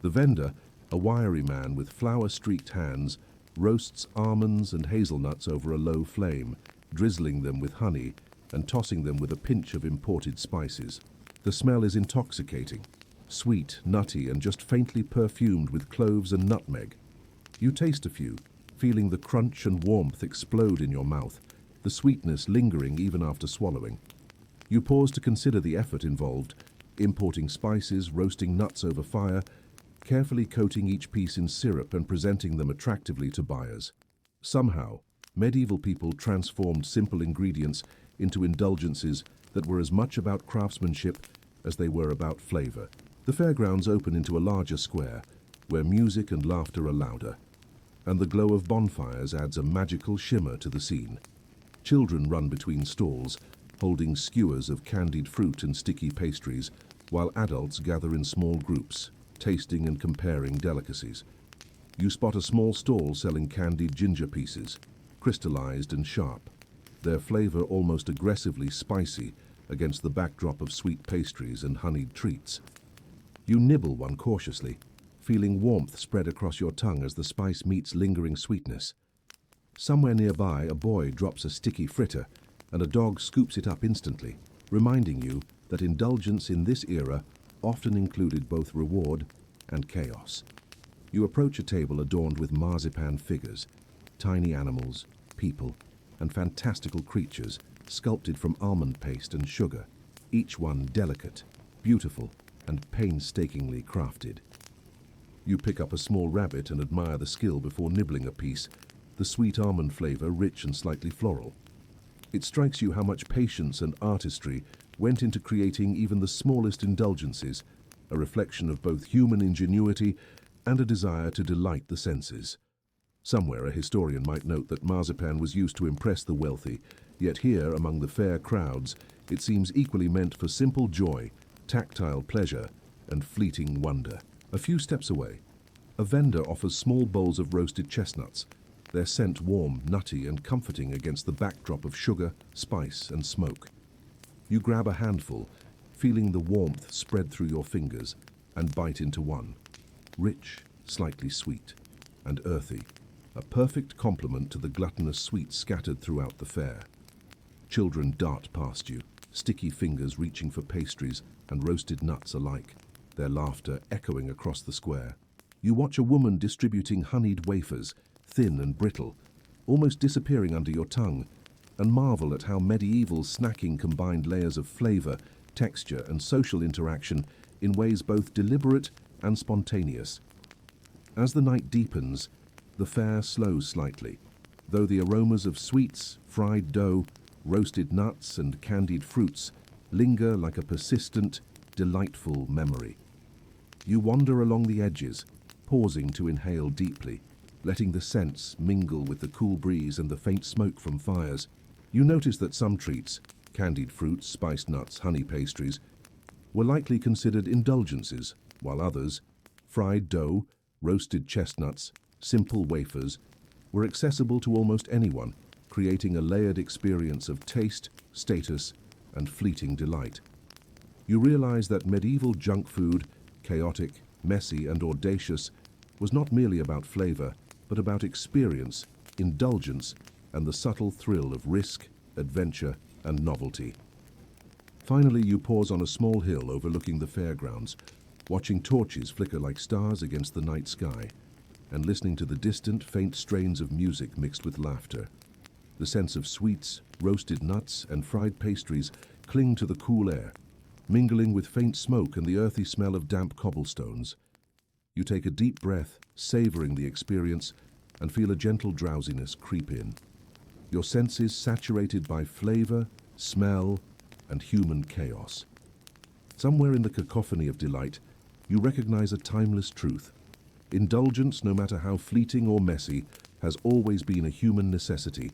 The vendor, a wiry man with flour-streaked hands, roasts almonds and hazelnuts over a low flame, drizzling them with honey and tossing them with a pinch of imported spices. The smell is intoxicating, sweet, nutty, and just faintly perfumed with cloves and nutmeg. You taste a few, feeling the crunch and warmth explode in your mouth, the sweetness lingering even after swallowing. You pause to consider the effort involved, importing spices, roasting nuts over fire, carefully coating each piece in syrup and presenting them attractively to buyers. Somehow, medieval people transformed simple ingredients into indulgences that were as much about craftsmanship as they were about flavor. The fairgrounds open into a larger square, where music and laughter are louder, and the glow of bonfires adds a magical shimmer to the scene. Children run between stalls, holding skewers of candied fruit and sticky pastries, while adults gather in small groups, tasting and comparing delicacies. You spot a small stall selling candied ginger pieces, crystallized and sharp, their flavor almost aggressively spicy against the backdrop of sweet pastries and honeyed treats. You nibble one cautiously, feeling warmth spread across your tongue as the spice meets lingering sweetness. Somewhere nearby, a boy drops a sticky fritter, and a dog scoops it up instantly, reminding you that indulgence in this era often included both reward and chaos. You approach a table adorned with marzipan figures, tiny animals, people, and fantastical creatures sculpted from almond paste and sugar, each one delicate, beautiful, and painstakingly crafted. You pick up a small rabbit and admire the skill before nibbling a piece, the sweet almond flavor rich and slightly floral. It strikes you how much patience and artistry went into creating even the smallest indulgences, a reflection of both human ingenuity and a desire to delight the senses. Somewhere a historian might note that marzipan was used to impress the wealthy, yet here, among the fair crowds, it seems equally meant for simple joy, tactile pleasure, and fleeting wonder. A few steps away, a vendor offers small bowls of roasted chestnuts, their scent warm, nutty, and comforting against the backdrop of sugar, spice, and smoke. You grab a handful, feeling the warmth spread through your fingers, and bite into one. Rich, slightly sweet, and earthy, a perfect complement to the gluttonous sweets scattered throughout the fair. Children dart past you, sticky fingers reaching for pastries and roasted nuts alike, their laughter echoing across the square. You watch a woman distributing honeyed wafers, thin and brittle, almost disappearing under your tongue, and marvel at how medieval snacking combined layers of flavor, texture, and social interaction in ways both deliberate and spontaneous. As the night deepens, the fare slows slightly, though the aromas of sweets, fried dough, roasted nuts, and candied fruits linger like a persistent, delightful memory. You wander along the edges, pausing to inhale deeply, letting the scents mingle with the cool breeze and the faint smoke from fires. You notice that some treats, candied fruits, spiced nuts, honey pastries, were likely considered indulgences, while others, fried dough, roasted chestnuts, simple wafers, were accessible to almost anyone, creating a layered experience of taste, status, and fleeting delight. You realize that medieval junk food, chaotic, messy, and audacious, was not merely about flavor, but about experience, indulgence, and the subtle thrill of risk, adventure, and novelty. Finally, you pause on a small hill overlooking the fairgrounds, watching torches flicker like stars against the night sky, and listening to the distant, faint strains of music mixed with laughter. The sense of sweets, roasted nuts, and fried pastries cling to the cool air, mingling with faint smoke and the earthy smell of damp cobblestones. You take a deep breath, savoring the experience, and feel a gentle drowsiness creep in. Your senses saturated by flavor, smell, and human chaos. Somewhere in the cacophony of delight, you recognize a timeless truth. Indulgence, no matter how fleeting or messy, has always been a human necessity,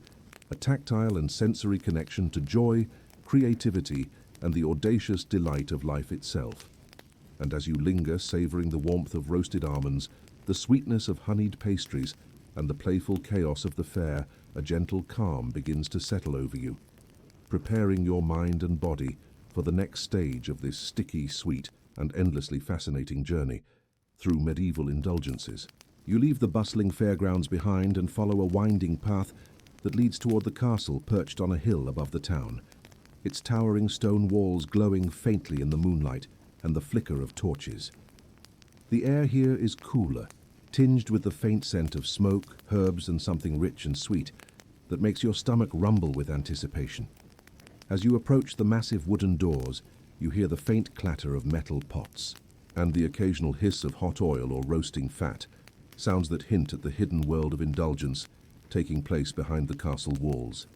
a tactile and sensory connection to joy, creativity, and the audacious delight of life itself. And as you linger, savoring the warmth of roasted almonds, the sweetness of honeyed pastries, and the playful chaos of the fare, a gentle calm begins to settle over you, preparing your mind and body for the next stage of this sticky, sweet, and endlessly fascinating journey through medieval indulgences. You leave the bustling fairgrounds behind and follow a winding path that leads toward the castle perched on a hill above the town, its towering stone walls glowing faintly in the moonlight and the flicker of torches. The air here is cooler, tinged with the faint scent of smoke, herbs, and something rich and sweet that makes your stomach rumble with anticipation. As you approach the massive wooden doors, you hear the faint clatter of metal pots and the occasional hiss of hot oil or roasting fat, sounds that hint at the hidden world of indulgence taking place behind the castle walls.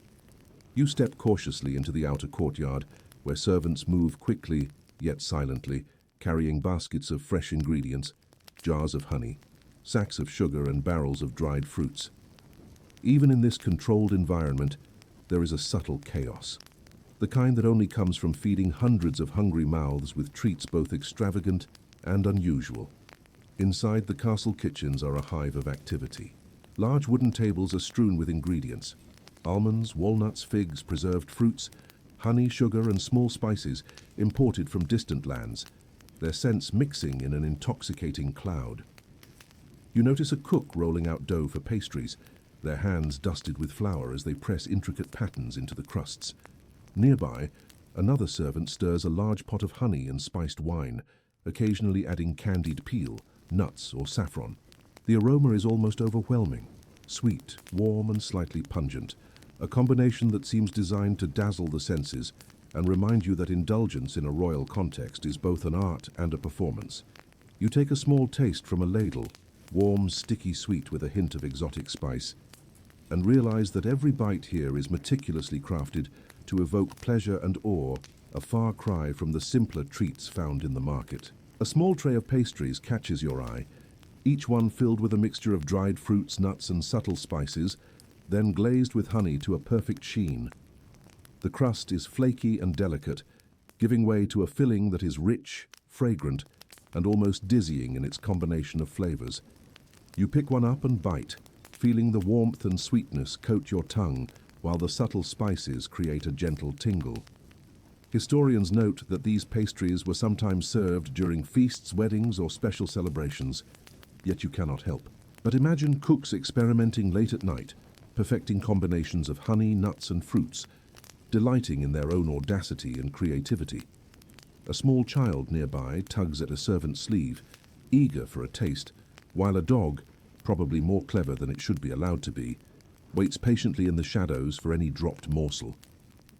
You step cautiously into the outer courtyard, where servants move quickly yet silently, carrying baskets of fresh ingredients, jars of honey, sacks of sugar, and barrels of dried fruits. Even in this controlled environment, there is a subtle chaos, the kind that only comes from feeding hundreds of hungry mouths with treats both extravagant and unusual. Inside the castle kitchens are a hive of activity. Large wooden tables are strewn with ingredients: almonds, walnuts, figs, preserved fruits, honey, sugar, and small spices imported from distant lands, their scents mixing in an intoxicating cloud. You notice a cook rolling out dough for pastries, their hands dusted with flour as they press intricate patterns into the crusts. Nearby, another servant stirs a large pot of honey and spiced wine, occasionally adding candied peel, nuts, or saffron. The aroma is almost overwhelming, sweet, warm, and slightly pungent, a combination that seems designed to dazzle the senses and remind you that indulgence in a royal context is both an art and a performance. You take a small taste from a ladle, warm, sticky sweet with a hint of exotic spice, and realize that every bite here is meticulously crafted to evoke pleasure and awe, a far cry from the simpler treats found in the market. A small tray of pastries catches your eye, each one filled with a mixture of dried fruits, nuts, and subtle spices, then glazed with honey to a perfect sheen. The crust is flaky and delicate, giving way to a filling that is rich, fragrant, and almost dizzying in its combination of flavors. You pick one up and bite, feeling the warmth and sweetness coat your tongue, while the subtle spices create a gentle tingle. Historians note that these pastries were sometimes served during feasts, weddings, or special celebrations, yet you cannot help but imagine cooks experimenting late at night, perfecting combinations of honey, nuts, and fruits, delighting in their own audacity and creativity. A small child nearby tugs at a servant's sleeve, eager for a taste, while a dog, probably more clever than it should be allowed to be, waits patiently in the shadows for any dropped morsel.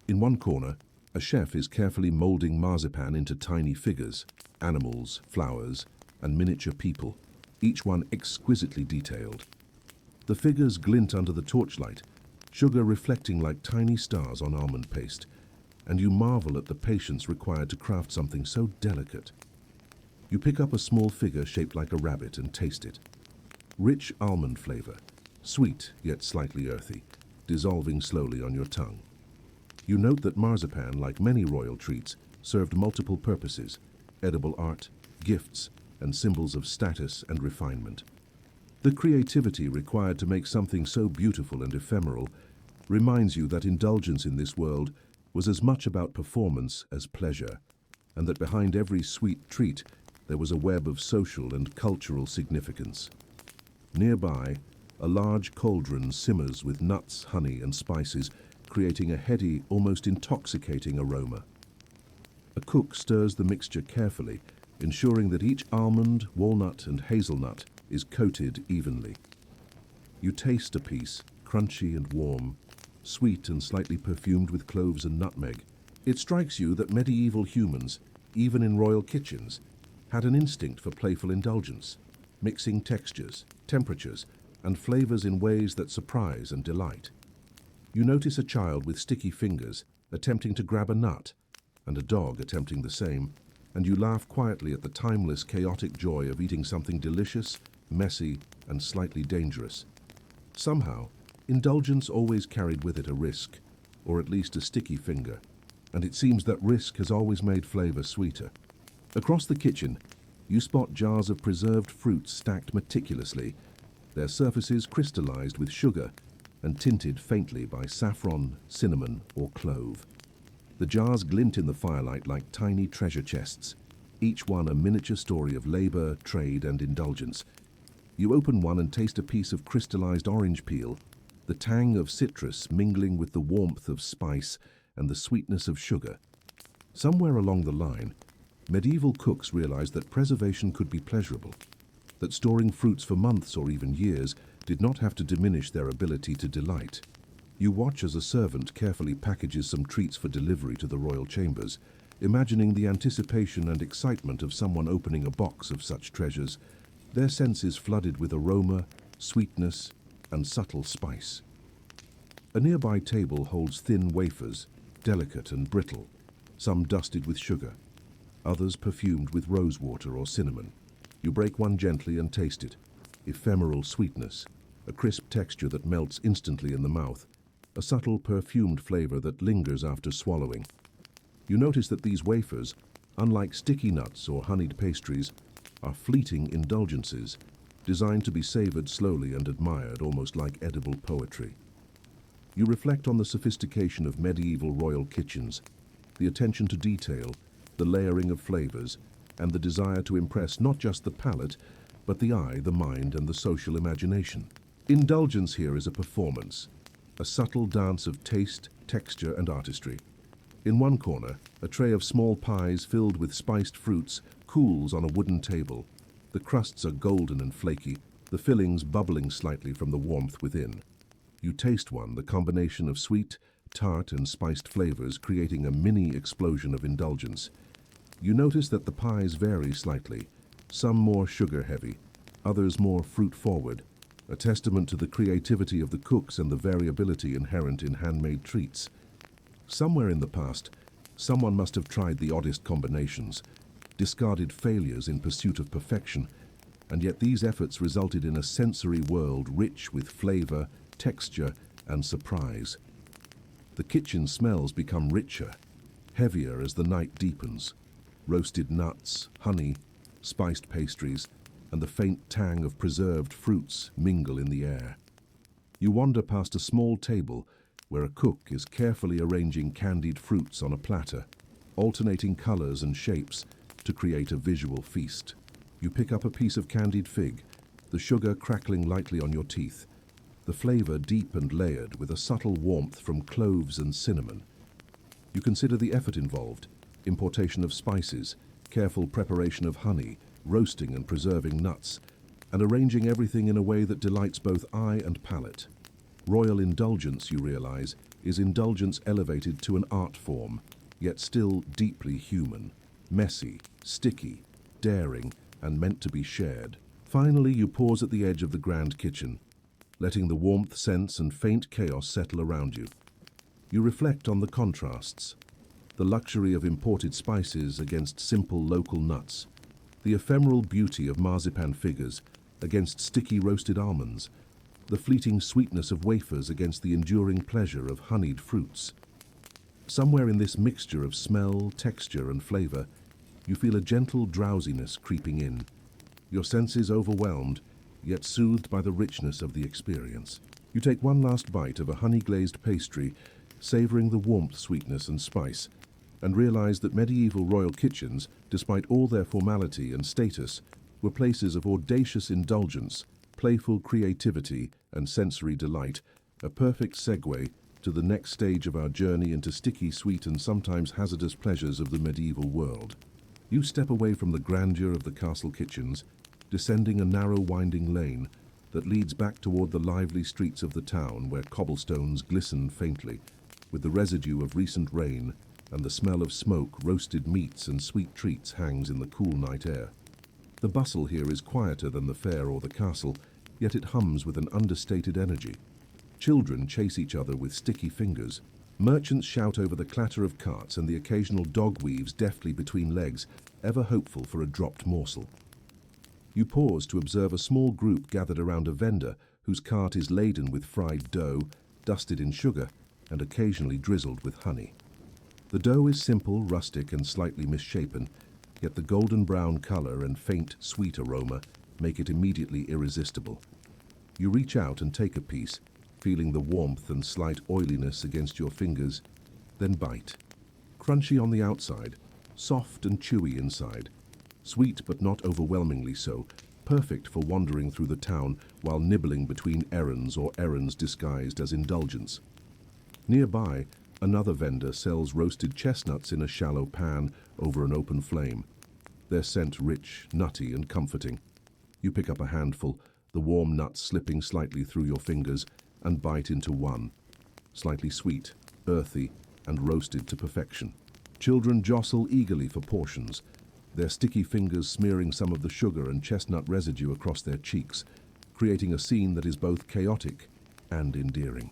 In one corner, a chef is carefully molding marzipan into tiny figures, animals, flowers, and miniature people, each one exquisitely detailed. The figures glint under the torchlight, sugar reflecting like tiny stars on almond paste, and you marvel at the patience required to craft something so delicate. You pick up a small figure shaped like a rabbit and taste it. Rich almond flavor, sweet yet slightly earthy, dissolving slowly on your tongue. You note that marzipan, like many royal treats, served multiple purposes: edible art, gifts, and symbols of status and refinement. The creativity required to make something so beautiful and ephemeral reminds you that indulgence in this world was as much about performance as pleasure, and that behind every sweet treat there was a web of social and cultural significance. Nearby, a large cauldron simmers with nuts, honey, and spices, creating a heady, almost intoxicating aroma. A cook stirs the mixture carefully, ensuring that each almond, walnut, and hazelnut is coated evenly. You taste a piece, crunchy and warm, sweet and slightly perfumed with cloves and nutmeg. It strikes you that medieval humans, even in royal kitchens, had an instinct for playful indulgence, mixing textures, temperatures, and flavors in ways that surprise and delight. You notice a child with sticky fingers attempting to grab a nut, and a dog attempting the same, and you laugh quietly at the timeless, chaotic joy of eating something delicious, messy, and slightly dangerous. Somehow, indulgence always carried with it a risk, or at least a sticky finger, and it seems that risk has always made flavor sweeter. Across the kitchen, you spot jars of preserved fruits stacked meticulously, their surfaces crystallized with sugar and tinted faintly by saffron, cinnamon, or clove. The jars glint in the firelight like tiny treasure chests, each one a miniature story of labor, trade, and indulgence. You open one and taste a piece of crystallized orange peel, the tang of citrus mingling with the warmth of spice and the sweetness of sugar. Somewhere along the line, medieval cooks realized that preservation could be pleasurable, that storing fruits for months or even years did not have to diminish their ability to delight. You watch as a servant carefully packages some treats for delivery to the royal chambers, imagining the anticipation and excitement of someone opening a box of such treasures, their senses flooded with aroma, sweetness, and subtle spice. A nearby table holds thin wafers, delicate and brittle, some dusted with sugar, others perfumed with rosewater or cinnamon. You break one gently and taste it. Ephemeral sweetness, a crisp texture that melts instantly in the mouth, a subtle perfumed flavor that lingers after swallowing. You notice that these wafers, unlike sticky nuts or honeyed pastries, are fleeting indulgences, designed to be savored slowly and admired almost like edible poetry. You reflect on the sophistication of medieval royal kitchens, the attention to detail, the layering of flavors, and the desire to impress not just the palate, but the eye, the mind, and the social imagination. Indulgence here is a performance, a subtle dance of taste, texture, and artistry. In one corner, a tray of small pies filled with spiced fruits cools on a wooden table. The crusts are golden and flaky, the fillings bubbling slightly from the warmth within. You taste one, the combination of sweet, tart, and spiced flavors creating a mini explosion of indulgence. You notice that the pies vary slightly, some more sugar-heavy, others more fruit-forward, a testament to the creativity of the cooks and the variability inherent in handmade treats. Somewhere in the past, someone must have tried the oddest combinations, discarded failures in pursuit of perfection, and yet these efforts resulted in a sensory world rich with flavor, texture, and surprise. The kitchen smells become richer, heavier as the night deepens. Roasted nuts, honey, spiced pastries, and the faint tang of preserved fruits mingle in the air. You wander past a small table where a cook is carefully arranging candied fruits on a platter, alternating colors and shapes to create a visual feast. You pick up a piece of candied fig, the sugar crackling lightly on your teeth, the flavor deep and layered with a subtle warmth from cloves and cinnamon. You consider the effort involved: importation of spices, careful preparation of honey, roasting and preserving nuts, and arranging everything in a way that delights both eye and palate. Royal indulgence, you realize, is indulgence elevated to an art form, yet still deeply human, messy, sticky, daring, and meant to be shared. Finally, you pause at the edge of the grand kitchen, letting the warmth, sense, and faint chaos settle around you. You reflect on the contrasts, the luxury of imported spices against simple local nuts, the ephemeral beauty of marzipan figures against sticky roasted almonds, the fleeting sweetness of wafers against the enduring pleasure of honeyed fruits. Somewhere in this mixture of smell, texture, and flavor, you feel a gentle drowsiness creeping in, your senses overwhelmed, yet soothed by the richness of the experience. You take one last bite of a honey-glazed pastry, savoring the warmth, sweetness, and spice, and realize that medieval royal kitchens, despite all their formality and status, were places of audacious indulgence, playful creativity, and sensory delight, a perfect segue to the next stage of our journey into sticky, sweet, and sometimes hazardous pleasures of the medieval world. You step away from the grandeur of the castle kitchens, descending a narrow, winding lane that leads back toward the lively streets of the town where cobblestones glisten faintly, with the residue of recent rain, and the smell of smoke, roasted meats, and sweet treats hangs in the cool night air. The bustle here is quieter than the fair or the castle, yet it hums with an understated energy. Children chase each other with sticky fingers. Merchants shout over the clatter of carts, and the occasional dog weaves deftly between legs, ever hopeful for a dropped morsel. You pause to observe a small group gathered around a vendor whose cart is laden with fried dough, dusted in sugar, and occasionally drizzled with honey. The dough is simple, rustic, and slightly misshapen, yet the golden brown color and faint, sweet aroma make it immediately irresistible. You reach out and take a piece, feeling the warmth and slight oiliness against your fingers, then bite. Crunchy on the outside, soft and chewy inside, sweet but not overwhelmingly so, perfect for wandering through the town while nibbling between errands or errands disguised as indulgence. Nearby, another vendor sells roasted chestnuts in a shallow pan over an open flame, their scent rich, nutty, and comforting. You pick up a handful, the warm nuts slipping slightly through your fingers, and bite into one, slightly sweet, earthy, and roasted to perfection. Children jostle eagerly for portions, their sticky fingers smearing some of the sugar and chestnut residue across their cheeks, creating a scene that is both chaotic and endearing.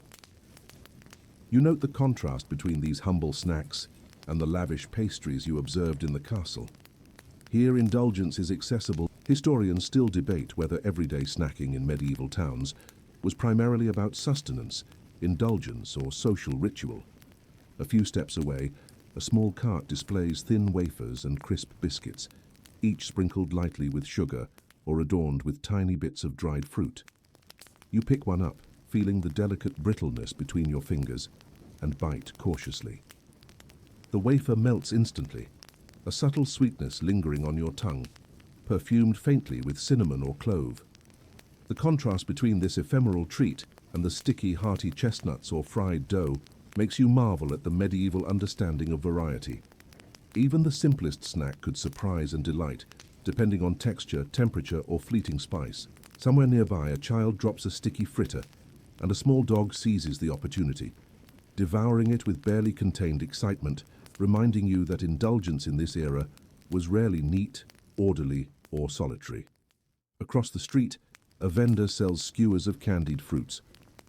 You note the contrast between these humble snacks and the lavish pastries you observed in the castle. Here, indulgence is accessible. Historians still debate whether everyday snacking in medieval towns was primarily about sustenance, indulgence, or social ritual. A few steps away, a small cart displays thin wafers and crisp biscuits, each sprinkled lightly with sugar or adorned with tiny bits of dried fruit. You pick one up, feeling the delicate brittleness between your fingers, and bite cautiously. The wafer melts instantly, a subtle sweetness lingering on your tongue, perfumed faintly with cinnamon or clove. The contrast between this ephemeral treat and the sticky, hearty chestnuts or fried dough makes you marvel at the medieval understanding of variety. Even the simplest snack could surprise and delight, depending on texture, temperature, or fleeting spice. Somewhere nearby, a child drops a sticky fritter, and a small dog seizes the opportunity, devouring it with barely contained excitement, reminding you that indulgence in this era was rarely neat, orderly, or solitary. Across the street, a vendor sells skewers of candied fruits,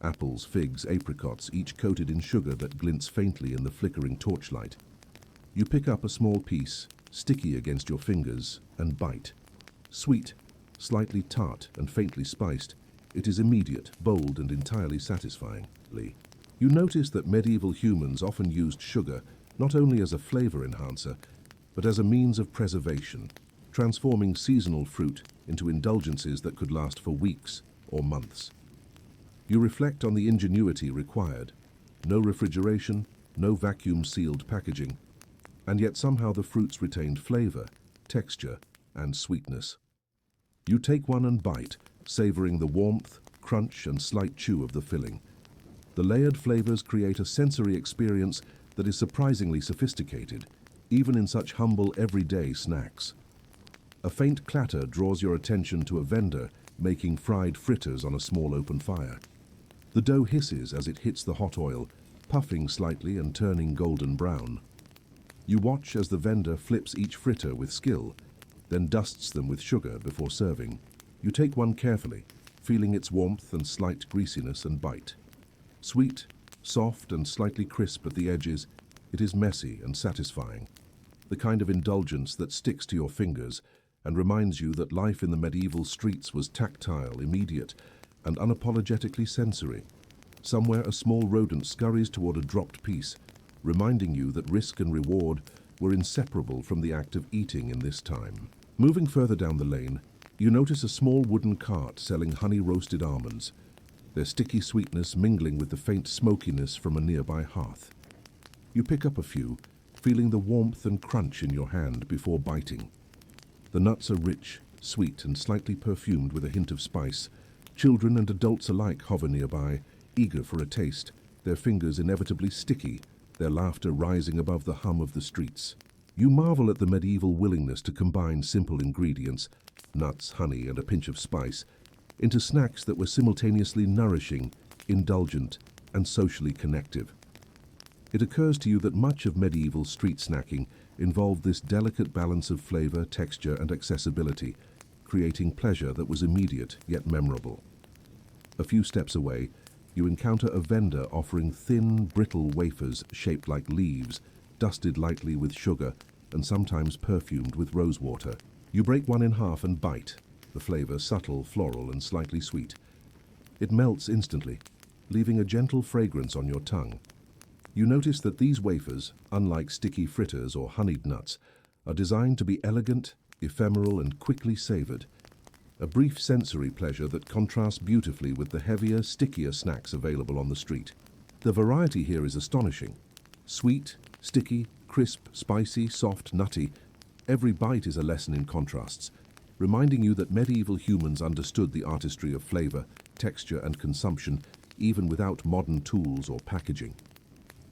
apples, figs, apricots, each coated in sugar that glints faintly in the flickering torchlight. You pick up a small piece, sticky against your fingers, and bite. Sweet, slightly tart, and faintly spiced, it is immediate, bold, and entirely satisfying. You notice that medieval humans often used sugar not only as a flavor enhancer, but as a means of preservation, transforming seasonal fruit into indulgences that could last for weeks or months. You reflect on the ingenuity required. No refrigeration, no vacuum-sealed packaging, and yet somehow the fruits retained flavor, texture, and sweetness. You take one and bite, savoring the warmth, crunch, and slight chew of the filling. The layered flavors create a sensory experience that is surprisingly sophisticated, even in such humble everyday snacks. A faint clatter draws your attention to a vendor making fried fritters on a small open fire. The dough hisses as it hits the hot oil, puffing slightly and turning golden brown. You watch as the vendor flips each fritter with skill, then dusts them with sugar before serving. You take one carefully, feeling its warmth and slight greasiness, and bite. Sweet, soft and slightly crisp at the edges, it is messy and satisfying. The kind of indulgence that sticks to your fingers and reminds you that life in the medieval streets was tactile, immediate, and unapologetically sensory. Somewhere a small rodent scurries toward a dropped piece, reminding you that risk and reward were inseparable from the act of eating in this time. Moving further down the lane, you notice a small wooden cart selling honey-roasted almonds, their sticky sweetness mingling with the faint smokiness from a nearby hearth. You pick up a few, feeling the warmth and crunch in your hand before biting. The nuts are rich, sweet, and slightly perfumed with a hint of spice. Children and adults alike hover nearby, eager for a taste, their fingers inevitably sticky, their laughter rising above the hum of the streets. You marvel at the medieval willingness to combine simple ingredients, nuts, honey, and a pinch of spice, into snacks that were simultaneously nourishing, indulgent, and socially connective. It occurs to you that much of medieval street snacking involved this delicate balance of flavor, texture, and accessibility, creating pleasure that was immediate yet memorable. A few steps away, you encounter a vendor offering thin, brittle wafers shaped like leaves, dusted lightly with sugar and sometimes perfumed with rosewater. You break one in half and bite, the flavor subtle, floral, and slightly sweet. It melts instantly, leaving a gentle fragrance on your tongue. You notice that these wafers, unlike sticky fritters or honeyed nuts, are designed to be elegant, ephemeral, and quickly savored. A brief sensory pleasure that contrasts beautifully with the heavier, stickier snacks available on the street. The variety here is astonishing. Sweet, sticky, crisp, spicy, soft, nutty. Every bite is a lesson in contrasts, reminding you that medieval humans understood the artistry of flavor, texture, and consumption, even without modern tools or packaging.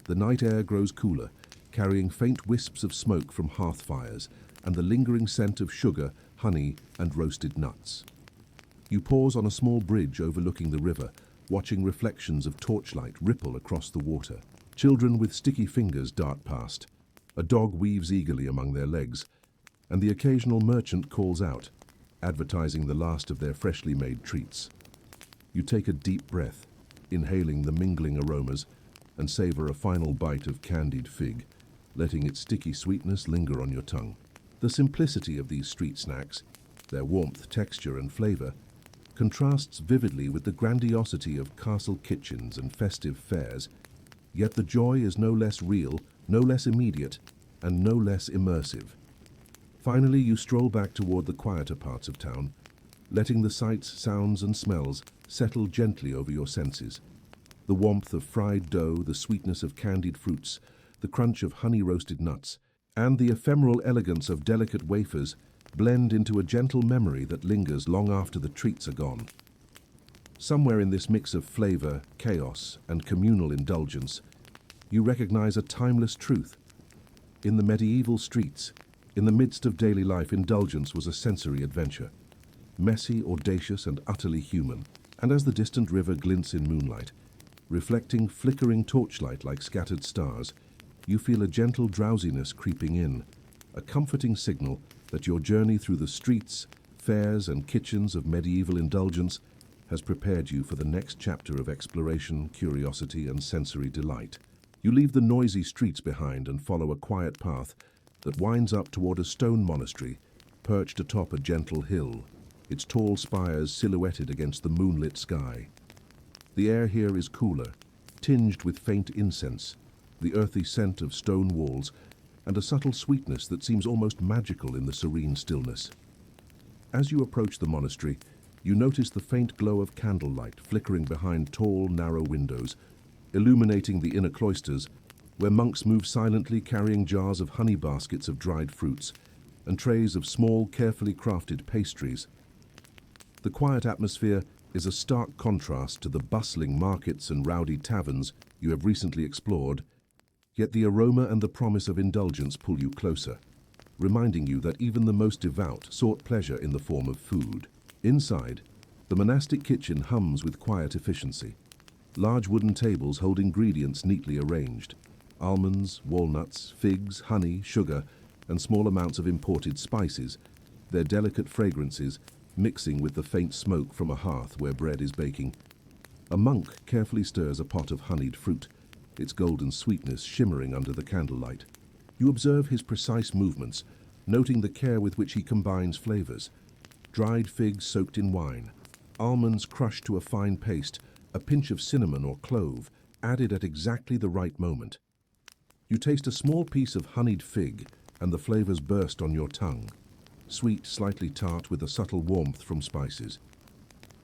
The night air grows cooler, carrying faint wisps of smoke from hearth fires and the lingering scent of sugar, honey, and roasted nuts. You pause on a small bridge overlooking the river, watching reflections of torchlight ripple across the water. Children with sticky fingers dart past. A dog weaves eagerly among their legs, and the occasional merchant calls out, advertising the last of their freshly made treats. You take a deep breath, inhaling the mingling aromas, and savor a final bite of candied fig, letting its sticky sweetness linger on your tongue. The simplicity of these street snacks, their warmth, texture, and flavor, contrasts vividly with the grandiosity of castle kitchens and festive fairs, yet the joy is no less real, no less immediate, and no less immersive. Finally, you stroll back toward the quieter parts of town, letting the sights, sounds, and smells settle gently over your senses. The warmth of fried dough, the sweetness of candied fruits, the crunch of honey-roasted nuts, and the ephemeral elegance of delicate wafers blend into a gentle memory that lingers long after the treats are gone. Somewhere in this mix of flavor, chaos, and communal indulgence, you recognize a timeless truth. In the medieval streets, in the midst of daily life, indulgence was a sensory adventure, messy, audacious, and utterly human. And as the distant river glints in moonlight, reflecting flickering torchlight like scattered stars, you feel a gentle drowsiness creeping in, a comforting signal that your journey through the streets, fairs, and kitchens of medieval indulgence has prepared you for the next chapter of exploration, curiosity, and sensory delight. You leave the noisy streets behind and follow a quiet path that winds up toward a stone monastery perched atop a gentle hill, its tall spires silhouetted against the moonlit sky. The air here is cooler, tinged with faint incense, the earthy scent of stone walls, and a subtle sweetness that seems almost magical in the serene stillness. As you approach the monastery, you notice the faint glow of candlelight flickering behind tall, narrow windows, illuminating the inner cloisters, where monks move silently carrying jars of honey baskets of dried fruits and trays of small, carefully crafted pastries. The quiet atmosphere is a stark contrast to the bustling markets and rowdy taverns you have recently explored, yet the aroma and the promise of indulgence pull you closer, reminding you that even the most devout sought pleasure in the form of food. Inside, the monastic kitchen hums with quiet efficiency. Large wooden tables hold ingredients neatly arranged. Almonds, walnuts, figs, honey, sugar, and small amounts of imported spices, their delicate fragrances mixing with the faint smoke from a hearth where bread is baking. A monk carefully stirs a pot of honeyed fruit, its golden sweetness shimmering under the candlelight. You observe his precise movements, noting the care with which he combines flavors. Dried figs soaked in wine, almonds crushed to a fine paste, a pinch of cinnamon or clove added at exactly the right moment. You taste a small piece of honeyed fig, and the flavors burst on your tongue. Sweet, slightly tart with a subtle warmth from spices.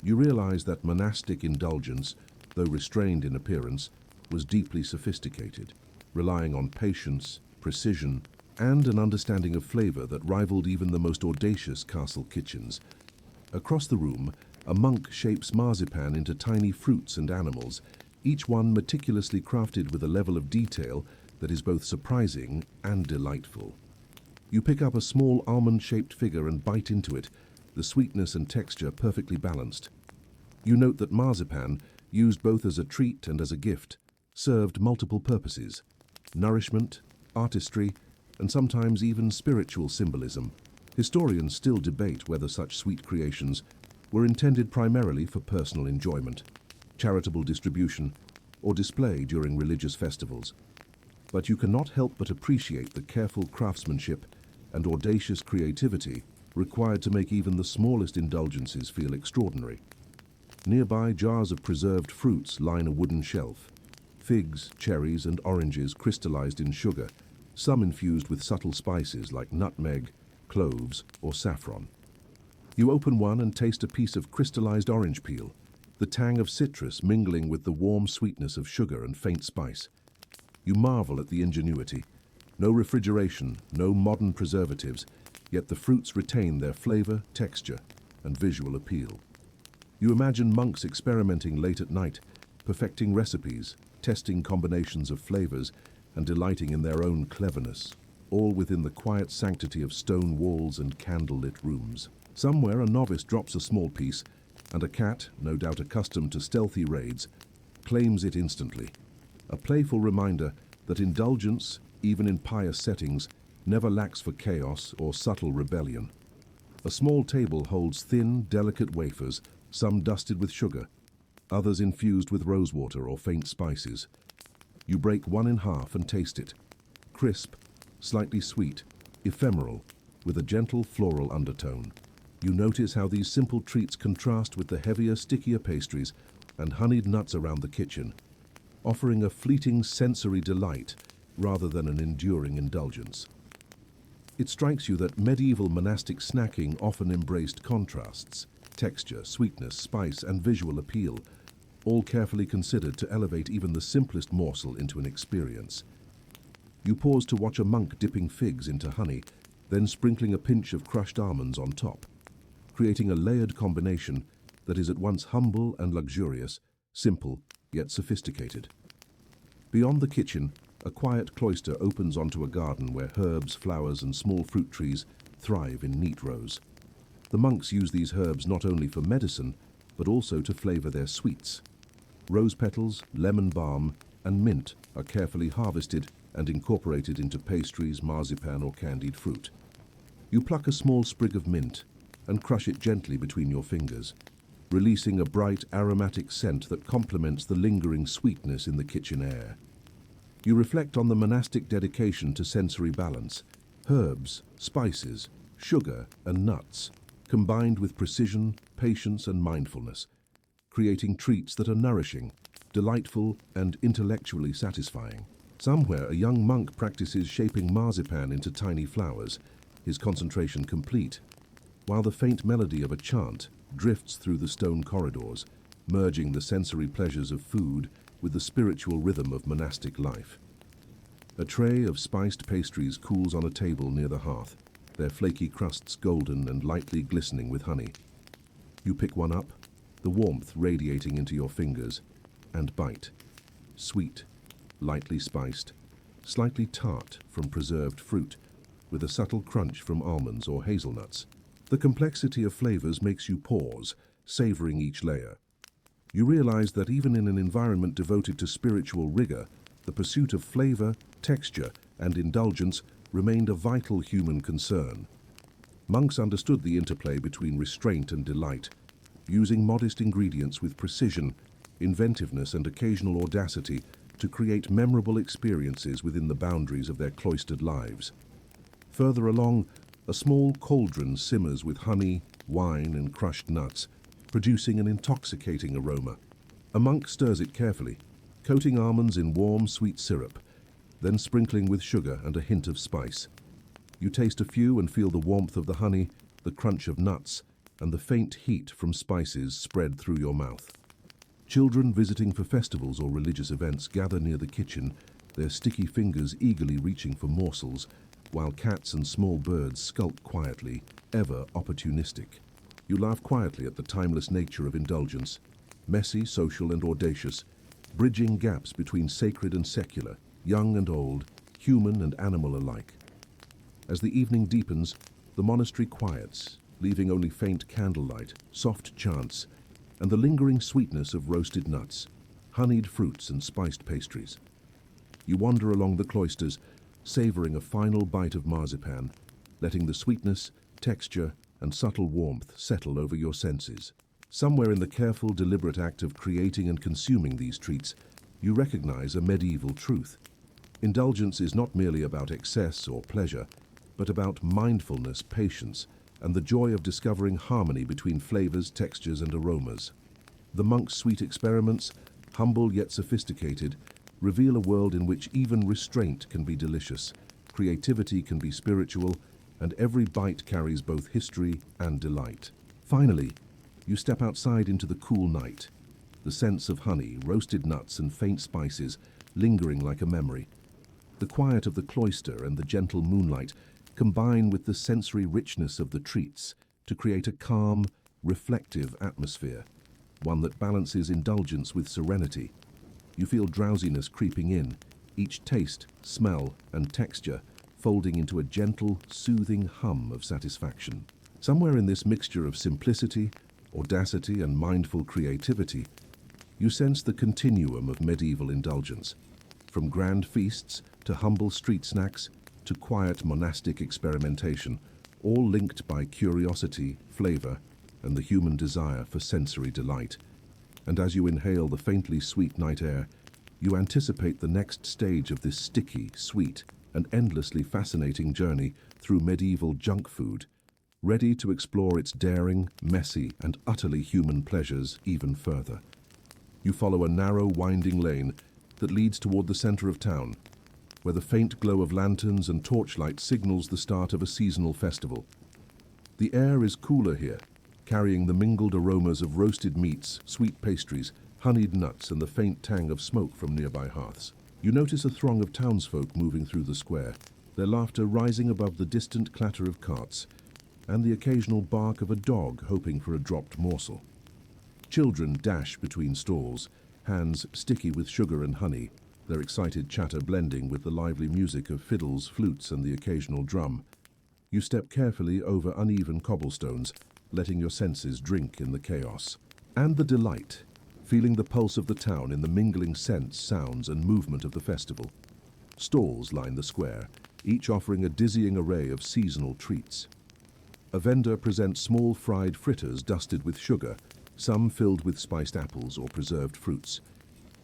You realize that monastic indulgence, though restrained in appearance, was deeply sophisticated, relying on patience, precision, and an understanding of flavor that rivaled even the most audacious castle kitchens. Across the room, a monk shapes marzipan into tiny fruits and animals, each one meticulously crafted with a level of detail that is both surprising and delightful. You pick up a small almond-shaped figure and bite into it, the sweetness and texture perfectly balanced. You note that marzipan, used both as a treat and as a gift, served multiple purposes: nourishment, artistry, and sometimes even spiritual symbolism. Historians still debate whether such sweet creations were intended primarily for personal enjoyment, charitable distribution, or display during religious festivals. But you cannot help but appreciate the careful craftsmanship and audacious creativity required to make even the smallest indulgences feel extraordinary. Nearby, jars of preserved fruits line a wooden shelf. Figs, cherries, and oranges crystallized in sugar, some infused with subtle spices like nutmeg, cloves, or saffron. You open one and taste a piece of crystallized orange peel, the tang of citrus mingling with the warm sweetness of sugar and faint spice. You marvel at the ingenuity. No refrigeration, no modern preservatives, yet the fruits retain their flavor, texture, and visual appeal. You imagine monks experimenting late at night, perfecting recipes, testing combinations of flavors, and delighting in their own cleverness, all within the quiet sanctity of stone walls and candle-lit rooms. Somewhere a novice drops a small piece, and a cat, no doubt accustomed to stealthy raids, claims it instantly. A playful reminder that indulgence, even in pious settings, never lacks for chaos or subtle rebellion. A small table holds thin, delicate wafers, some dusted with sugar, others infused with rosewater or faint spices. You break one in half and taste it. Crisp, slightly sweet, ephemeral, with a gentle floral undertone. You notice how these simple treats contrast with the heavier, stickier pastries and honeyed nuts around the kitchen, offering a fleeting sensory delight rather than an enduring indulgence. It strikes you that medieval monastic snacking often embraced contrasts: texture, sweetness, spice, and visual appeal, all carefully considered to elevate even the simplest morsel into an experience. You pause to watch a monk dipping figs into honey, then sprinkling a pinch of crushed almonds on top, creating a layered combination that is at once humble and luxurious, simple yet sophisticated. Beyond the kitchen, a quiet cloister opens onto a garden where herbs, flowers, and small fruit trees thrive in neat rows. The monks use these herbs not only for medicine, but also to flavor their sweets. Rose petals, lemon balm, and mint are carefully harvested and incorporated into pastries, marzipan, or candied fruit. You pluck a small sprig of mint and crush it gently between your fingers, releasing a bright, aromatic scent that complements the lingering sweetness in the kitchen air. You reflect on the monastic dedication to sensory balance: herbs, spices, sugar, and nuts, combined with precision, patience, and mindfulness, creating treats that are nourishing, delightful, and intellectually satisfying. Somewhere, a young monk practices shaping marzipan into tiny flowers, his concentration complete, while the faint melody of a chant drifts through the stone corridors, merging the sensory pleasures of food with the spiritual rhythm of monastic life. A tray of spiced pastries cools on a table near the hearth, their flaky crusts golden and lightly glistening with honey. You pick one up, the warmth radiating into your fingers, and bite. Sweet, lightly spiced, slightly tart from preserved fruit, with a subtle crunch from almonds or hazelnuts. The complexity of flavors makes you pause, savoring each layer. You realize that even in an environment devoted to spiritual rigor, the pursuit of flavor, texture, and indulgence remained a vital human concern. Monks understood the interplay between restraint and delight, using modest ingredients with precision, inventiveness, and occasional audacity to create memorable experiences within the boundaries of their cloistered lives. Further along, a small cauldron simmers with honey, wine, and crushed nuts, producing an intoxicating aroma. A monk stirs it carefully, coating almonds in warm, sweet syrup, then sprinkling with sugar and a hint of spice. You taste a few and feel the warmth of the honey, the crunch of nuts, and the faint heat from spices spread through your mouth. Children visiting for festivals or religious events gather near the kitchen, their sticky fingers eagerly reaching for morsels, while cats and small birds skulk quietly, ever opportunistic. You laugh quietly at the timeless nature of indulgence, messy, social, and audacious, bridging gaps between sacred and secular, young and old, human and animal alike. As the evening deepens, the monastery quiets, leaving only faint candlelight, soft chants, and the lingering sweetness of roasted nuts, honeyed fruits, and spiced pastries. You wander along the cloisters, savoring a final bite of marzipan, letting the sweetness, texture, and subtle warmth settle over your senses. Somewhere in the careful, deliberate act of creating and consuming these treats, you recognize a medieval truth. Indulgence is not merely about excess or pleasure, but about mindfulness, patience, and the joy of discovering harmony between flavors, textures, and aromas. The monk's sweet experiments, humble yet sophisticated, reveal a world in which even restraint can be delicious, creativity can be spiritual, and every bite carries both history and delight. Finally, you step outside into the cool night, the scents of honey, roasted nuts, and faint spices lingering like a memory. The quiet of the cloister and the gentle moonlight combine with the sensory richness of the treats to create a calm, reflective atmosphere, one that balances indulgence with serenity. You feel drowsiness creeping in, each taste, smell, and texture folding into a gentle, soothing hum of satisfaction. Somewhere in this mixture of simplicity, audacity, and mindful creativity, you sense the continuum of medieval indulgence, from grand feasts to humble street snacks to quiet monastic experimentation, all linked by curiosity, flavor, and the human desire for sensory delight. And as you inhale the faintly sweet night air, you anticipate the next stage of this sticky, sweet, and endlessly fascinating journey through medieval junk food, ready to explore its daring, messy, and utterly human pleasures even further. You follow a narrow, winding lane that leads toward the center of town, where the faint glow of lanterns and torchlight signals the start of a seasonal festival. The air is cooler here, carrying the mingled aromas of roasted meats, sweet pastries, honeyed nuts, and the faint tang of smoke from nearby hearths. You notice a throng of townsfolk moving through the square, their laughter rising above the distant clatter of carts, and the occasional bark of a dog hoping for a dropped morsel. Children dash between stalls, hands sticky with sugar and honey, their excited chatter blending with the lively music of fiddles, flutes, and the occasional drum. You step carefully over uneven cobblestones, letting your senses drink in the chaos. And the delight, feeling the pulse of the town in the mingling scents, sounds, and movement of the festival. Stalls line the square, each offering a dizzying array of seasonal treats. A vendor presents small fried fritters dusted with sugar, some filled with spiced apples or preserved fruits.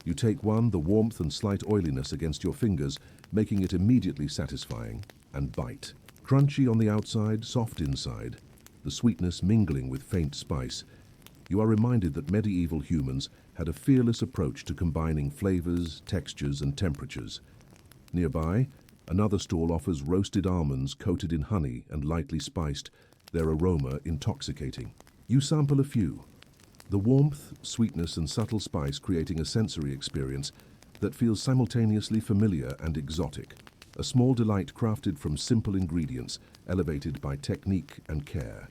You take one, the warmth and slight oiliness against your fingers, making it immediately satisfying, and bite. Crunchy on the outside, soft inside, the sweetness mingling with faint spice. You are reminded that medieval humans had a fearless approach to combining flavors, textures, and temperatures. Nearby, another stall offers roasted almonds coated in honey and lightly spiced, their aroma intoxicating. You sample a few, the warmth, sweetness, and subtle spice creating a sensory experience that feels simultaneously familiar and exotic. A small delight crafted from simple ingredients, elevated by technique and care.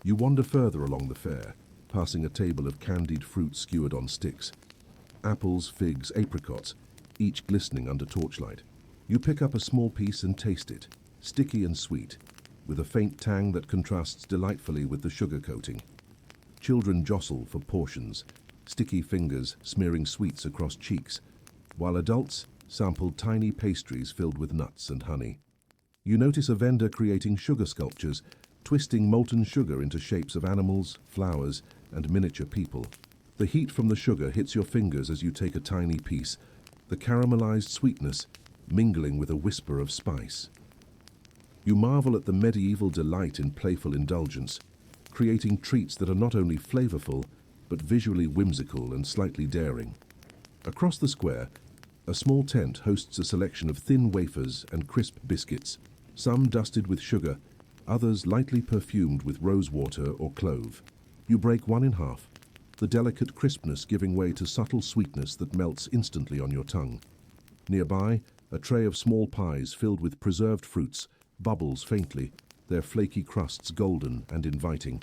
You wander further along the fare, passing a table of candied fruit skewered on sticks. Apples, figs, apricots, each glistening under torchlight. You pick up a small piece and taste it, sticky and sweet, with a faint tang that contrasts delightfully with the sugar coating. Children jostle for portions, sticky fingers smearing sweets across cheeks, while adults sampled tiny pastries filled with nuts and honey. You notice a vendor creating sugar sculptures, twisting molten sugar into shapes of animals, flowers, and miniature people. The heat from the sugar hits your fingers as you take a tiny piece, the caramelized sweetness mingling with a whisper of spice. You marvel at the medieval delight in playful indulgence, creating treats that are not only flavorful, but visually whimsical and slightly daring. Across the square, a small tent hosts a selection of thin wafers and crisp biscuits, some dusted with sugar, others lightly perfumed with rosewater or clove. You break one in half, the delicate crispness giving way to subtle sweetness that melts instantly on your tongue. Nearby, a tray of small pies filled with preserved fruits bubbles faintly, their flaky crusts golden and inviting.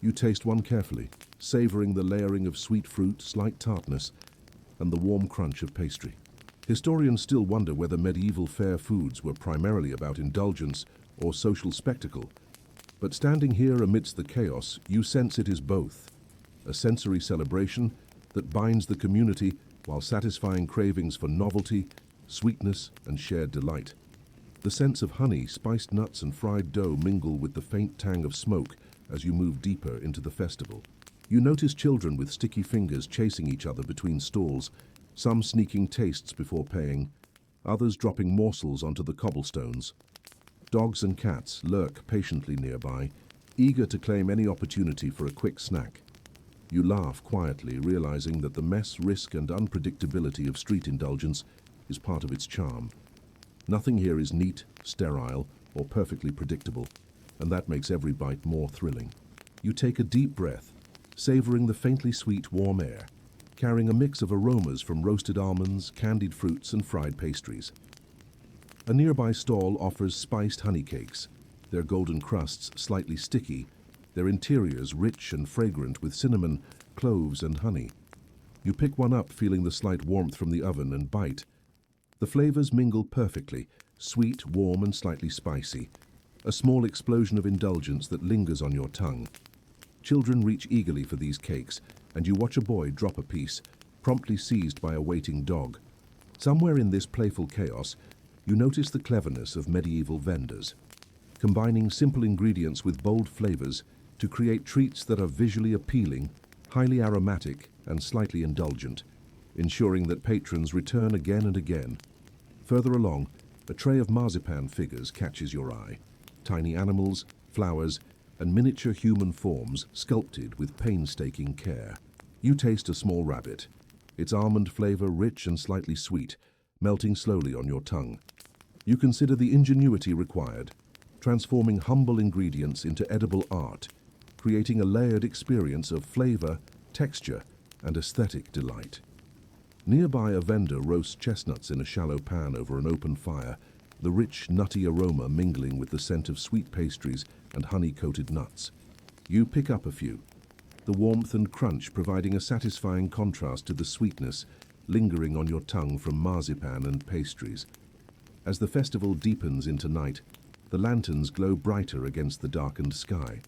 You taste one carefully, savoring the layering of sweet fruit, slight tartness, and the warm crunch of pastry. Historians still wonder whether medieval fair foods were primarily about indulgence or social spectacle, but standing here amidst the chaos, you sense it is both, a sensory celebration that binds the community while satisfying cravings for novelty, sweetness, and shared delight. The scents of honey, spiced nuts, and fried dough mingle with the faint tang of smoke as you move deeper into the festival. You notice children with sticky fingers chasing each other between stalls, some sneaking tastes before paying, others dropping morsels onto the cobblestones. Dogs and cats lurk patiently nearby, eager to claim any opportunity for a quick snack. You laugh quietly, realizing that the mess, risk, and unpredictability of street indulgence is part of its charm. Nothing here is neat, sterile, or perfectly predictable, and that makes every bite more thrilling. You take a deep breath, savoring the faintly sweet, warm air, carrying a mix of aromas from roasted almonds, candied fruits, and fried pastries. A nearby stall offers spiced honey cakes, their golden crusts slightly sticky, their interiors rich and fragrant with cinnamon, cloves, and honey. You pick one up, feeling the slight warmth from the oven, and bite. The flavors mingle perfectly, sweet, warm, and slightly spicy, a small explosion of indulgence that lingers on your tongue. Children reach eagerly for these cakes, and you watch a boy drop a piece, promptly seized by a waiting dog. Somewhere in this playful chaos, you notice the cleverness of medieval vendors, combining simple ingredients with bold flavors to create treats that are visually appealing, highly aromatic, and slightly indulgent, ensuring that patrons return again and again. Further along, a tray of marzipan figures catches your eye. Tiny animals, flowers, and miniature human forms sculpted with painstaking care. You taste a small rabbit, its almond flavor rich and slightly sweet, melting slowly on your tongue. You consider the ingenuity required, transforming humble ingredients into edible art, creating a layered experience of flavor, texture, and aesthetic delight. Nearby, a vendor roasts chestnuts in a shallow pan over an open fire, the rich, nutty aroma mingling with the scent of sweet pastries and honey-coated nuts. You pick up a few, the warmth and crunch providing a satisfying contrast to the sweetness lingering on your tongue from marzipan and pastries. As the festival deepens into night, the lanterns glow brighter against the darkened sky,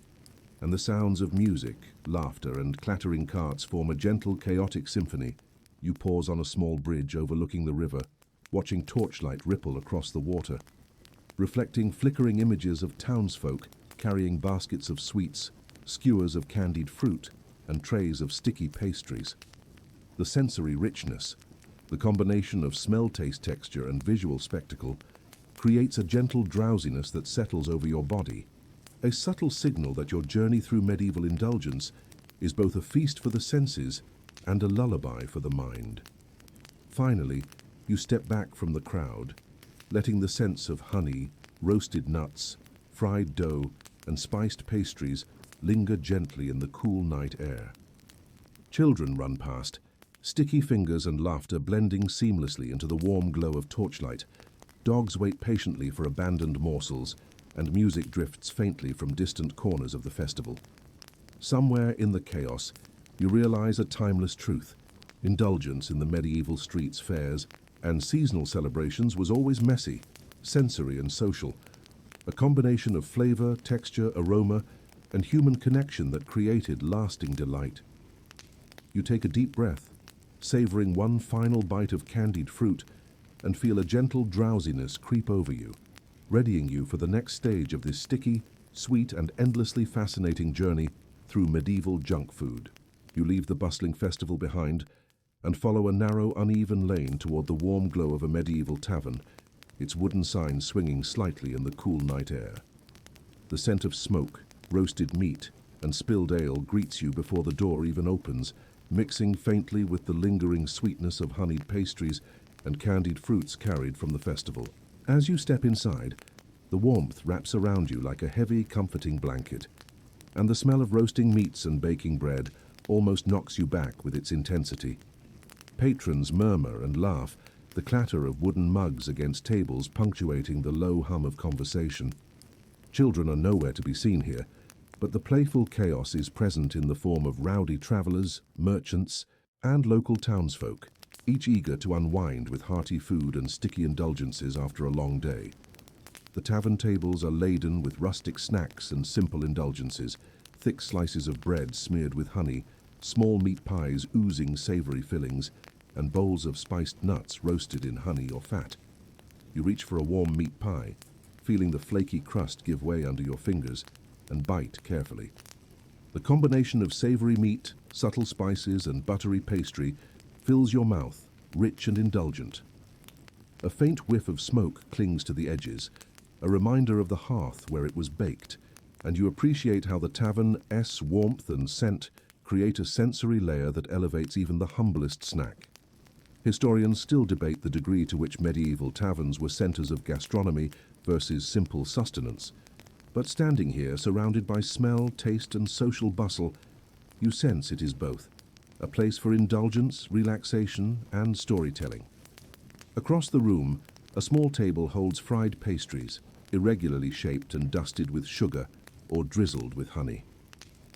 and the sounds of music, laughter, and clattering carts form a gentle, chaotic symphony. You pause on a small bridge overlooking the river, watching torchlight ripple across the water, reflecting flickering images of townsfolk carrying baskets of sweets, skewers of candied fruit, and trays of sticky pastries. The sensory richness, the combination of smell, taste, texture, and visual spectacle, creates a gentle drowsiness that settles over your body, a subtle signal that your journey through medieval indulgence is both a feast for the senses and a lullaby for the mind. Finally, you step back from the crowd, letting the scents of honey, roasted nuts, fried dough, and spiced pastries linger gently in the cool night air. Children run past, sticky fingers and laughter blending seamlessly into the warm glow of torchlight. Dogs wait patiently for abandoned morsels, and music drifts faintly from distant corners of the festival. Somewhere in the chaos, you realize a timeless truth. Indulgence in the medieval streets, fairs, and seasonal celebrations was always messy, sensory, and social, a combination of flavor, texture, aroma, and human connection that created lasting delight. You take a deep breath, savoring one final bite of candied fruit, and feel a gentle drowsiness creep over you, readying you for the next stage of this sticky, sweet, and endlessly fascinating journey through medieval junk food. You leave the bustling festival behind and follow a narrow, uneven lane toward the warm glow of a medieval tavern, its wooden sign swinging slightly in the cool night air. The scent of smoke, roasted meat, and spilled ale greets you before the door even opens, mixing faintly with the lingering sweetness of honeyed pastries and candied fruits carried from the festival. As you step inside, the warmth wraps around you like a heavy, comforting blanket, and the smell of roasting meats and baking bread almost knocks you back with its intensity. Patrons murmur and laugh, the clatter of wooden mugs against tables punctuating the low hum of conversation. Children are nowhere to be seen here, but the playful chaos is present in the form of rowdy travelers, merchants, and local townsfolk, each eager to unwind with hearty food and sticky indulgences after a long day. The tavern tables are laden with rustic snacks and simple indulgences, thick slices of bread smeared with honey, small meat pies oozing savory fillings, and bowls of spiced nuts roasted in honey or fat. You reach for a warm meat pie, feeling the flaky crust give way under your fingers, and bite carefully. The combination of savory meat, subtle spices, and buttery pastry fills your mouth, rich and indulgent. A faint whiff of smoke clings to the edges, a reminder of the hearth where it was baked, and you appreciate how the tavern's warmth and scent create a sensory layer that elevates even the humblest snack. Historians still debate the degree to which medieval taverns were centers of gastronomy versus simple sustenance, but standing here, surrounded by smell, taste, and social bustle, you sense it is both, a place for indulgence, relaxation, and storytelling. Across the room, a small table holds fried pastries, irregularly shaped and dusted with sugar or drizzled with honey.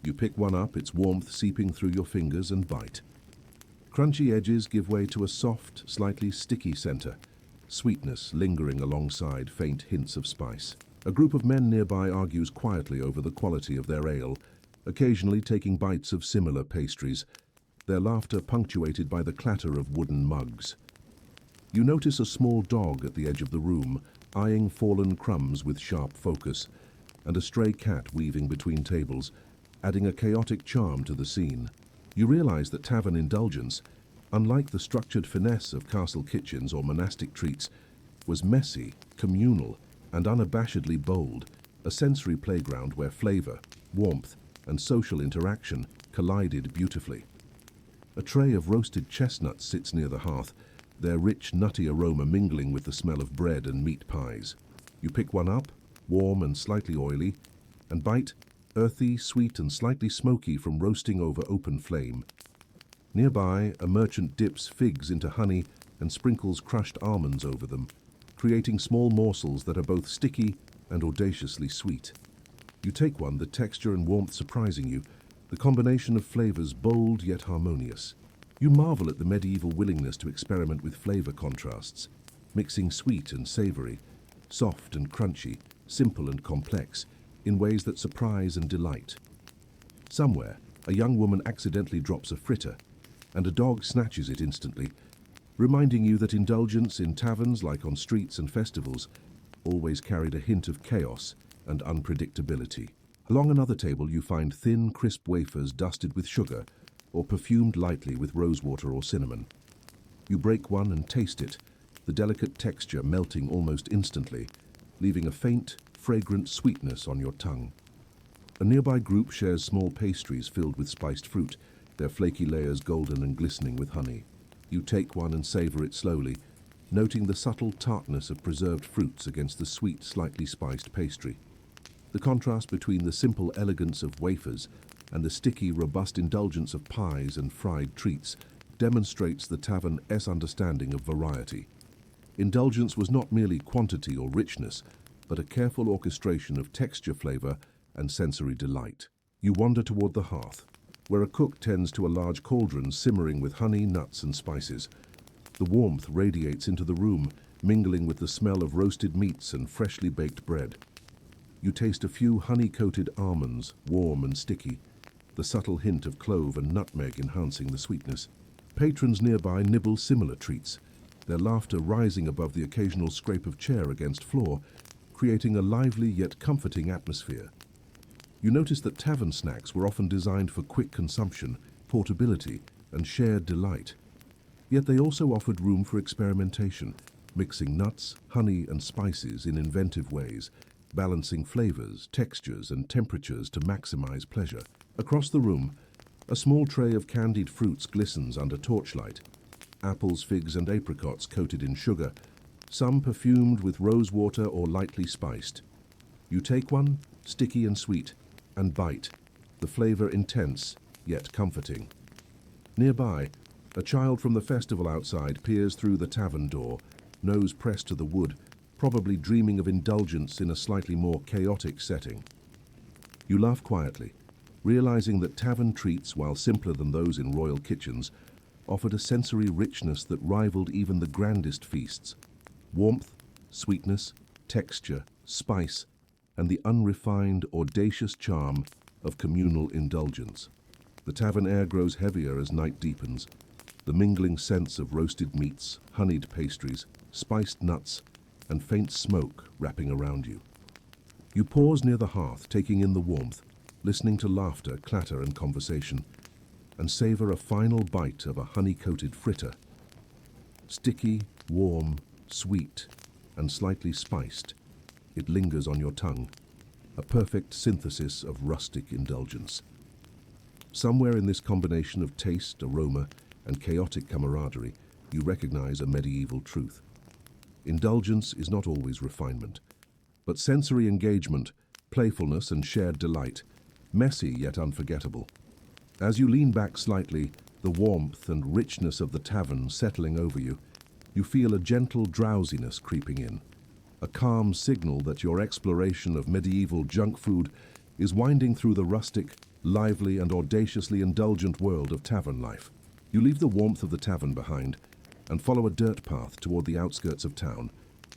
You pick one up, its warmth seeping through your fingers, and bite. Crunchy edges give way to a soft, slightly sticky center, sweetness lingering alongside faint hints of spice. A group of men nearby argues quietly over the quality of their ale, occasionally taking bites of similar pastries, their laughter punctuated by the clatter of wooden mugs. You notice a small dog at the edge of the room, eyeing fallen crumbs with sharp focus, and a stray cat weaving between tables, adding a chaotic charm to the scene. You realize that tavern indulgence, unlike the structured finesse of castle kitchens or monastic treats, was messy, communal, and unabashedly bold, a sensory playground where flavor, warmth, and social interaction collided beautifully. A tray of roasted chestnuts sits near the hearth, their rich, nutty aroma mingling with the smell of bread and meat pies. You pick one up, warm and slightly oily, and bite, earthy, sweet, and slightly smoky from roasting over open flame. Nearby, a merchant dips figs into honey and sprinkles crushed almonds over them, creating small morsels that are both sticky and audaciously sweet. You take one, the texture and warmth surprising you, the combination of flavors bold yet harmonious. You marvel at the medieval willingness to experiment with flavor contrasts, mixing sweet and savory, soft and crunchy, simple and complex, in ways that surprise and delight. Somewhere, a young woman accidentally drops a fritter, and a dog snatches it instantly, reminding you that indulgence in taverns, like on streets and festivals, always carried a hint of chaos and unpredictability. Along another table you find thin, crisp wafers dusted with sugar or perfumed lightly with rosewater or cinnamon. You break one and taste it, the delicate texture melting almost instantly, leaving a faint, fragrant sweetness on your tongue. A nearby group shares small pastries filled with spiced fruit, their flaky layers golden and glistening with honey. You take one and savor it slowly, noting the subtle tartness of preserved fruits against the sweet, slightly spiced pastry. The contrast between the simple elegance of wafers and the sticky, robust indulgence of pies and fried treats demonstrates the tavern's understanding of variety. Indulgence was not merely quantity or richness, but a careful orchestration of texture, flavor, and sensory delight. You wander toward the hearth, where a cook tends to a large cauldron simmering with honey, nuts, and spices. The warmth radiates into the room, mingling with the smell of roasted meats and freshly baked bread. You taste a few honey-coated almonds, warm and sticky, the subtle hint of clove and nutmeg enhancing the sweetness. Patrons nearby nibble similar treats, their laughter rising above the occasional scrape of chair against floor, creating a lively yet comforting atmosphere. You notice that tavern snacks were often designed for quick consumption, portability, and shared delight. Yet they also offered room for experimentation, mixing nuts, honey, and spices in inventive ways, balancing flavors, textures, and temperatures to maximize pleasure. Across the room, a small tray of candied fruits glistens under torchlight. Apples, figs, and apricots coated in sugar, some perfumed with rose water or lightly spiced. You take one, sticky and sweet, and bite, the flavor intense, yet comforting. Nearby, a child from the festival outside peers through the tavern door, nose pressed to the wood, probably dreaming of indulgence in a slightly more chaotic setting. You laugh quietly, realizing that tavern treats, while simpler than those in royal kitchens, offered a sensory richness that rivaled even the grandest feasts. Warmth, sweetness, texture, spice, and the unrefined, audacious charm of communal indulgence. The tavern air grows heavier as night deepens, the mingling scents of roasted meats, honeyed pastries, spiced nuts, and faint smoke wrapping around you. You pause near the hearth, taking in the warmth, listening to laughter, clatter, and conversation, and savor a final bite of a honey-coated fritter. Sticky, warm, sweet, and slightly spiced, it lingers on your tongue, a perfect synthesis of rustic indulgence. Somewhere in this combination of taste, aroma, and chaotic camaraderie, you recognize a medieval truth. Indulgence is not always refinement, but sensory engagement, playfulness, and shared delight, messy yet unforgettable. As you lean back slightly, the warmth and richness of the tavern settling over you, you feel a gentle drowsiness creeping in, a calm signal that your exploration of medieval junk food is winding through the rustic, lively, and audaciously indulgent world of tavern life. You leave the warmth of the tavern behind and follow a dirt path toward the outskirts of town,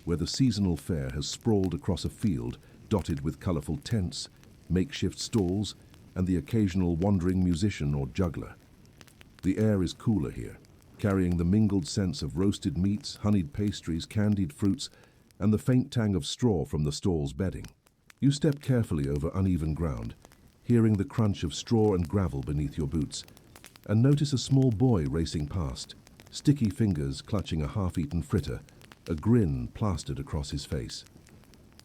where the seasonal fare has sprawled across a field dotted with colorful tents, makeshift stalls, and the occasional wandering musician or juggler. The air is cooler here, carrying the mingled scents of roasted meats, honeyed pastries, candied fruits, and the faint tang of straw from the stall's bedding. You step carefully over uneven ground, hearing the crunch of straw and gravel beneath your boots, and notice a small boy racing past, sticky fingers clutching a half-eaten fritter, a grin plastered across his face.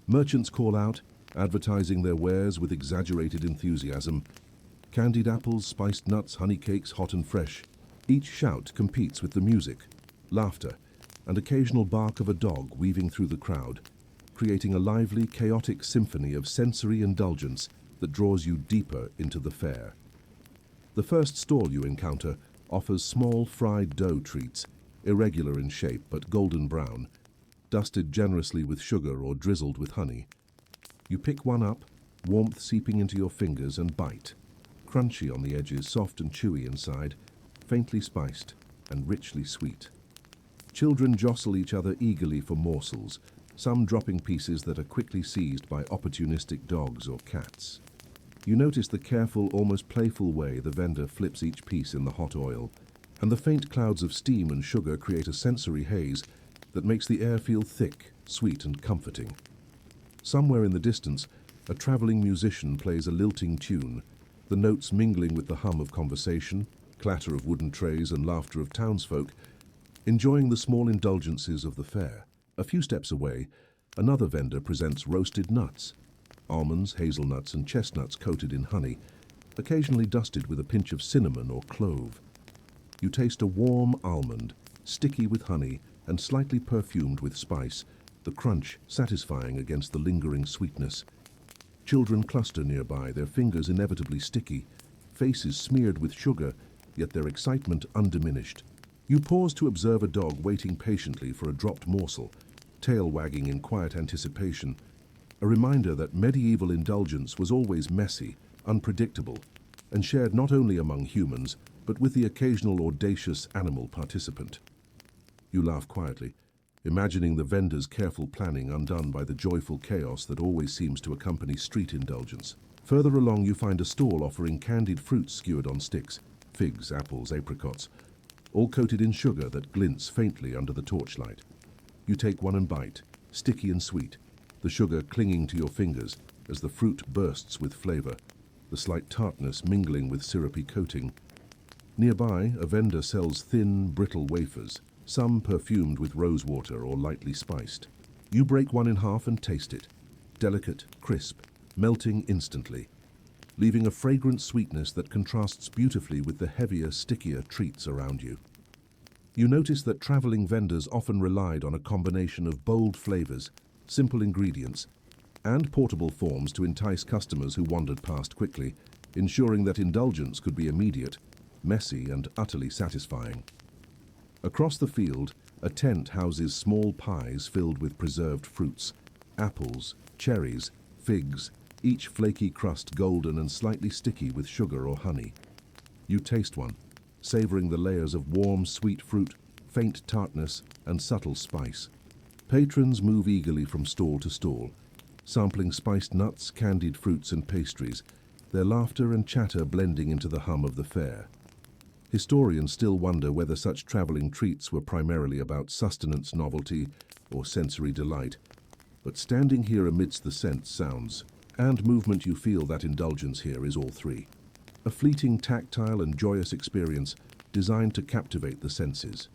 Merchants call out, advertising their wares with exaggerated enthusiasm. Candied apples, spiced nuts, honey cakes, hot and fresh. Each shout competes with the music, laughter, and occasional bark of a dog weaving through the crowd, creating a lively, chaotic symphony of sensory indulgence that draws you deeper into the fare. The first stall you encounter offers small fried dough treats, irregular in shape but golden brown, dusted generously with sugar or drizzled with honey. You pick one up, warmth seeping into your fingers, and bite. Crunchy on the edges, soft and chewy inside, faintly spiced and richly sweet. Children jostle each other eagerly for morsels, some dropping pieces that are quickly seized by opportunistic dogs or cats. You notice the careful, almost playful way the vendor flips each piece in the hot oil, and the faint clouds of steam and sugar create a sensory haze that makes the air feel thick, sweet, and comforting. Somewhere in the distance, a traveling musician plays a lilting tune, the notes mingling with the hum of conversation, clatter of wooden trays, and laughter of townsfolk, enjoying the small indulgences of the fare. A few steps away, another vendor presents roasted nuts, almonds, hazelnuts, and chestnuts coated in honey, occasionally dusted with a pinch of cinnamon or clove. You taste a warm almond, sticky with honey and slightly perfumed with spice, the crunch satisfying against the lingering sweetness. Children cluster nearby, their fingers inevitably sticky, faces smeared with sugar, yet their excitement undiminished. You pause to observe a dog waiting patiently for a dropped morsel, tail wagging in quiet anticipation, a reminder that medieval indulgence was always messy, unpredictable, and shared not only among humans, but with the occasional audacious animal participant. You laugh quietly, imagining the vendor's careful planning undone by the joyful chaos that always seems to accompany street indulgence. Further along you find a stall offering candied fruits skewered on sticks, figs, apples, apricots, all coated in sugar that glints faintly under the torchlight. You take one and bite, sticky and sweet, the sugar clinging to your fingers as the fruit bursts with flavor, the slight tartness mingling with syrupy coating. Nearby, a vendor sells thin, brittle wafers, some perfumed with rosewater or lightly spiced. You break one in half and taste it, delicate, crisp, melting instantly, leaving a fragrant sweetness that contrasts beautifully with the heavier, stickier treats around you. You notice that traveling vendors often relied on a combination of bold flavors, simple ingredients, and portable forms to entice customers who wandered past quickly, ensuring that indulgence could be immediate, messy, and utterly satisfying. Across the field, a tent houses small pies filled with preserved fruits, apples, cherries, figs, each flaky crust golden and slightly sticky with sugar or honey. You taste one, savoring the layers of warm, sweet fruit, faint tartness, and subtle spice. Patrons move eagerly from stall to stall, sampling spiced nuts, candied fruits, and pastries, their laughter and chatter blending into the hum of the fair. Historians still wonder whether such traveling treats were primarily about sustenance, novelty, or sensory delight. But standing here amidst the scents, sounds, and movement, you feel that indulgence here is all three. A fleeting, tactile, and joyous experience designed to captivate the senses.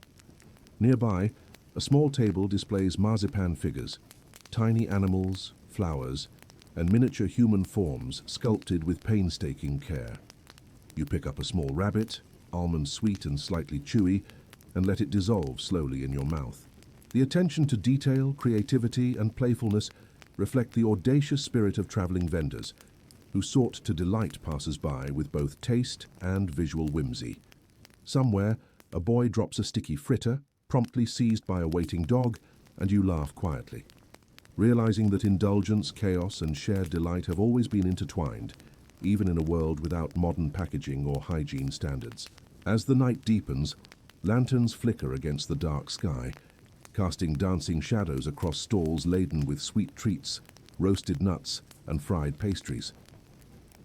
Nearby, a small table displays marzipan figures, tiny animals, flowers, and miniature human forms sculpted with painstaking care. You pick up a small rabbit, almond sweet and slightly chewy, and let it dissolve slowly in your mouth. The attention to detail, creativity, and playfulness reflect the audacious spirit of traveling vendors, who sought to delight passers-by with both taste and visual whimsy. Somewhere, a boy drops a sticky fritter, promptly seized by a waiting dog, and you laugh quietly, realizing that indulgence, chaos, and shared delight have always been intertwined, even in a world without modern packaging or hygiene standards. As the night deepens, lanterns flicker against the dark sky, casting dancing shadows across stalls laden with sweet treats, roasted nuts, and fried pastries.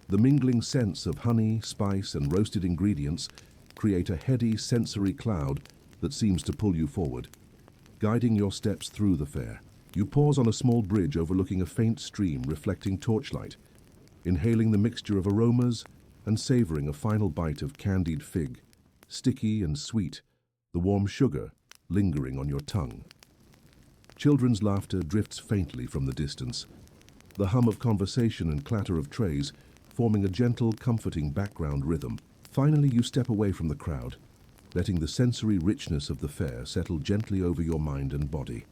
The mingling scents of honey, spice, and roasted ingredients create a heady sensory cloud that seems to pull you forward, guiding your steps through the fair. You pause on a small bridge overlooking a faint stream reflecting torchlight, inhaling the mixture of aromas and savoring a final bite of candied fig, sticky and sweet, the warm sugar lingering on your tongue. Children's laughter drifts faintly from the distance, the hum of conversation and clatter of trays forming a gentle, comforting background rhythm. Finally, you step away from the crowd, letting the sensory richness of the fair settle gently over your mind and body.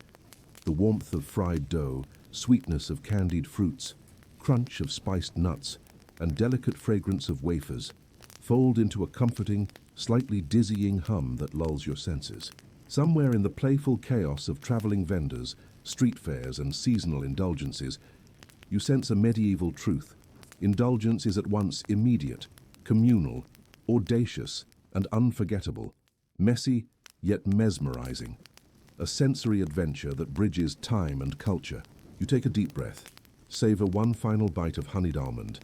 The warmth of fried dough, sweetness of candied fruits, crunch of spiced nuts, and delicate fragrance of wafers fold into a comforting, slightly dizzying hum that lulls your senses. Somewhere in the playful chaos of traveling vendors, street fairs, and seasonal indulgences, you sense a medieval truth. Indulgence is at once immediate, communal, audacious, and unforgettable, messy yet mesmerizing. A sensory adventure that bridges time and culture. You take a deep breath, savor one final bite of honeyed almond,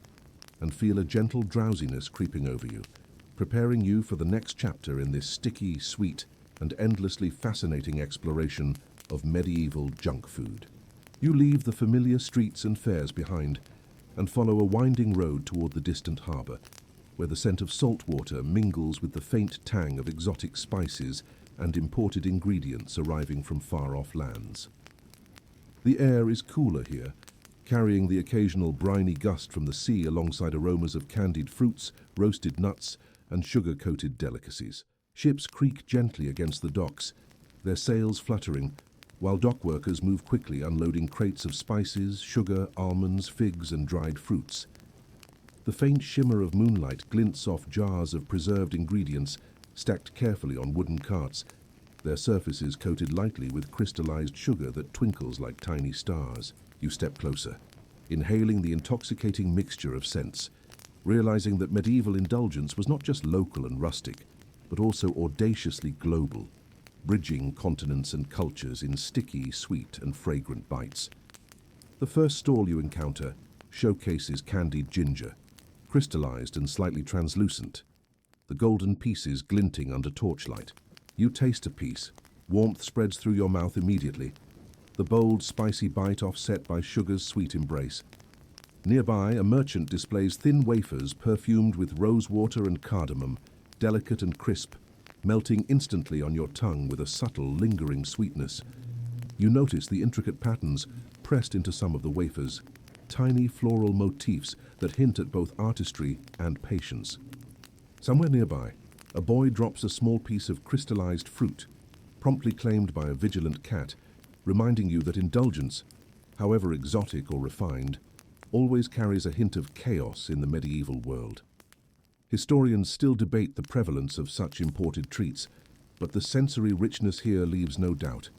and feel a gentle drowsiness creeping over you, preparing you for the next chapter in this sticky, sweet, and endlessly fascinating exploration of medieval junk food. You leave the familiar streets and fairs behind and follow a winding road toward the distant harbor, where the scent of salt water mingles with the faint tang of exotic spices and imported ingredients arriving from far-off lands. The air is cooler here, carrying the occasional briny gust from the sea alongside aromas of candied fruits, roasted nuts, and sugar-coated delicacies. Ships creak gently against the docks, their sails fluttering, while dock workers move quickly unloading crates of spices, sugar, almonds, figs, and dried fruits. The faint shimmer of moonlight glints off jars of preserved ingredients stacked carefully on wooden carts, their surfaces coated lightly with crystallized sugar that twinkles like tiny stars. You step closer, inhaling the intoxicating mixture of scents, realizing that medieval indulgence was not just local and rustic, but also audaciously global, bridging continents and cultures in sticky, sweet, and fragrant bites. The first stall you encounter showcases candied ginger, crystallized and slightly translucent, the golden pieces glinting under torchlight. You taste a piece. Warmth spreads through your mouth immediately, the bold, spicy bite offset by sugar's sweet embrace. Nearby, a merchant displays thin wafers perfumed with rose water and cardamom, delicate and crisp, melting instantly on your tongue with a subtle, lingering sweetness. You notice the intricate patterns pressed into some of the wafers, tiny floral motifs that hint at both artistry and patience. Somewhere nearby, a boy drops a small piece of crystallized fruit, promptly claimed by a vigilant cat, reminding you that indulgence, however exotic or refined, always carries a hint of chaos in the medieval world. Historians still debate the prevalence of such imported treats, but the sensory richness here leaves no doubt.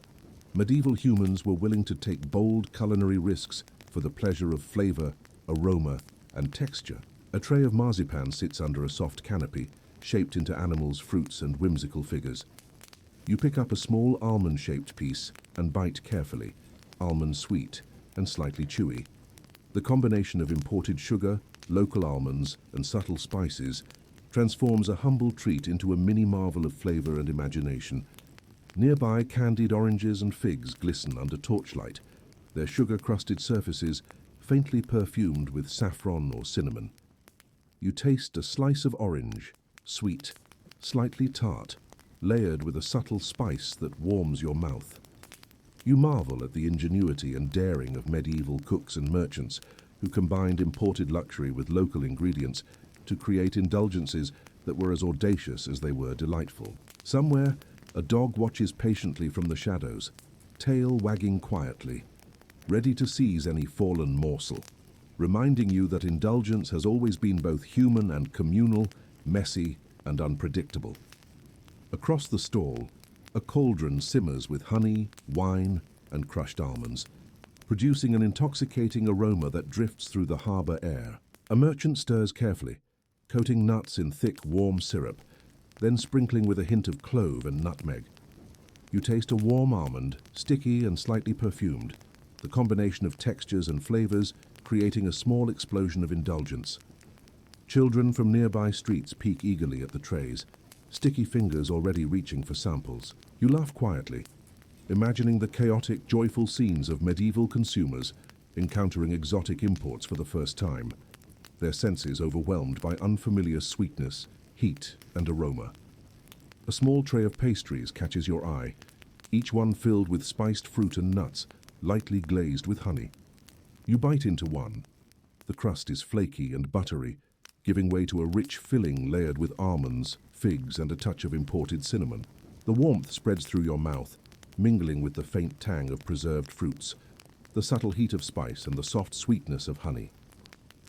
Medieval humans were willing to take bold culinary risks for the pleasure of flavor, aroma, and texture. A tray of marzipan sits under a soft canopy, shaped into animals, fruits, and whimsical figures. You pick up a small almond-shaped piece and bite carefully, almond sweet and slightly chewy. The combination of imported sugar, local almonds, and subtle spices transforms a humble treat into a mini marvel of flavor and imagination. Nearby, candied oranges and figs glisten under torchlight, their sugar-crusted surfaces faintly perfumed with saffron or cinnamon. You taste a slice of orange, sweet, slightly tart, layered with a subtle spice that warms your mouth. You marvel at the ingenuity and daring of medieval cooks and merchants who combined imported luxury with local ingredients to create indulgences that were as audacious as they were delightful. Somewhere, a dog watches patiently from the shadows, tail wagging quietly, ready to seize any fallen morsel, reminding you that indulgence has always been both human and communal, messy and unpredictable. Across the stall, a cauldron simmers with honey, wine, and crushed almonds, producing an intoxicating aroma that drifts through the harbor air. A merchant stirs carefully, coating nuts in thick, warm syrup, then sprinkling with a hint of clove and nutmeg. You taste a warm almond, sticky and slightly perfumed, the combination of textures and flavors creating a small explosion of indulgence. Children from nearby streets peek eagerly at the trays, sticky fingers already reaching for samples. You laugh quietly, imagining the chaotic, joyful scenes of medieval consumers encountering exotic imports for the first time, their senses overwhelmed by unfamiliar sweetness, heat, and aroma. A small tray of pastries catches your eye, each one filled with spiced fruit and nuts, lightly glazed with honey. You bite into one. The crust is flaky and buttery, giving way to a rich filling layered with almonds, figs, and a touch of imported cinnamon. The warmth spreads through your mouth, mingling with the faint tang of preserved fruits, the subtle heat of spice, and the soft sweetness of honey.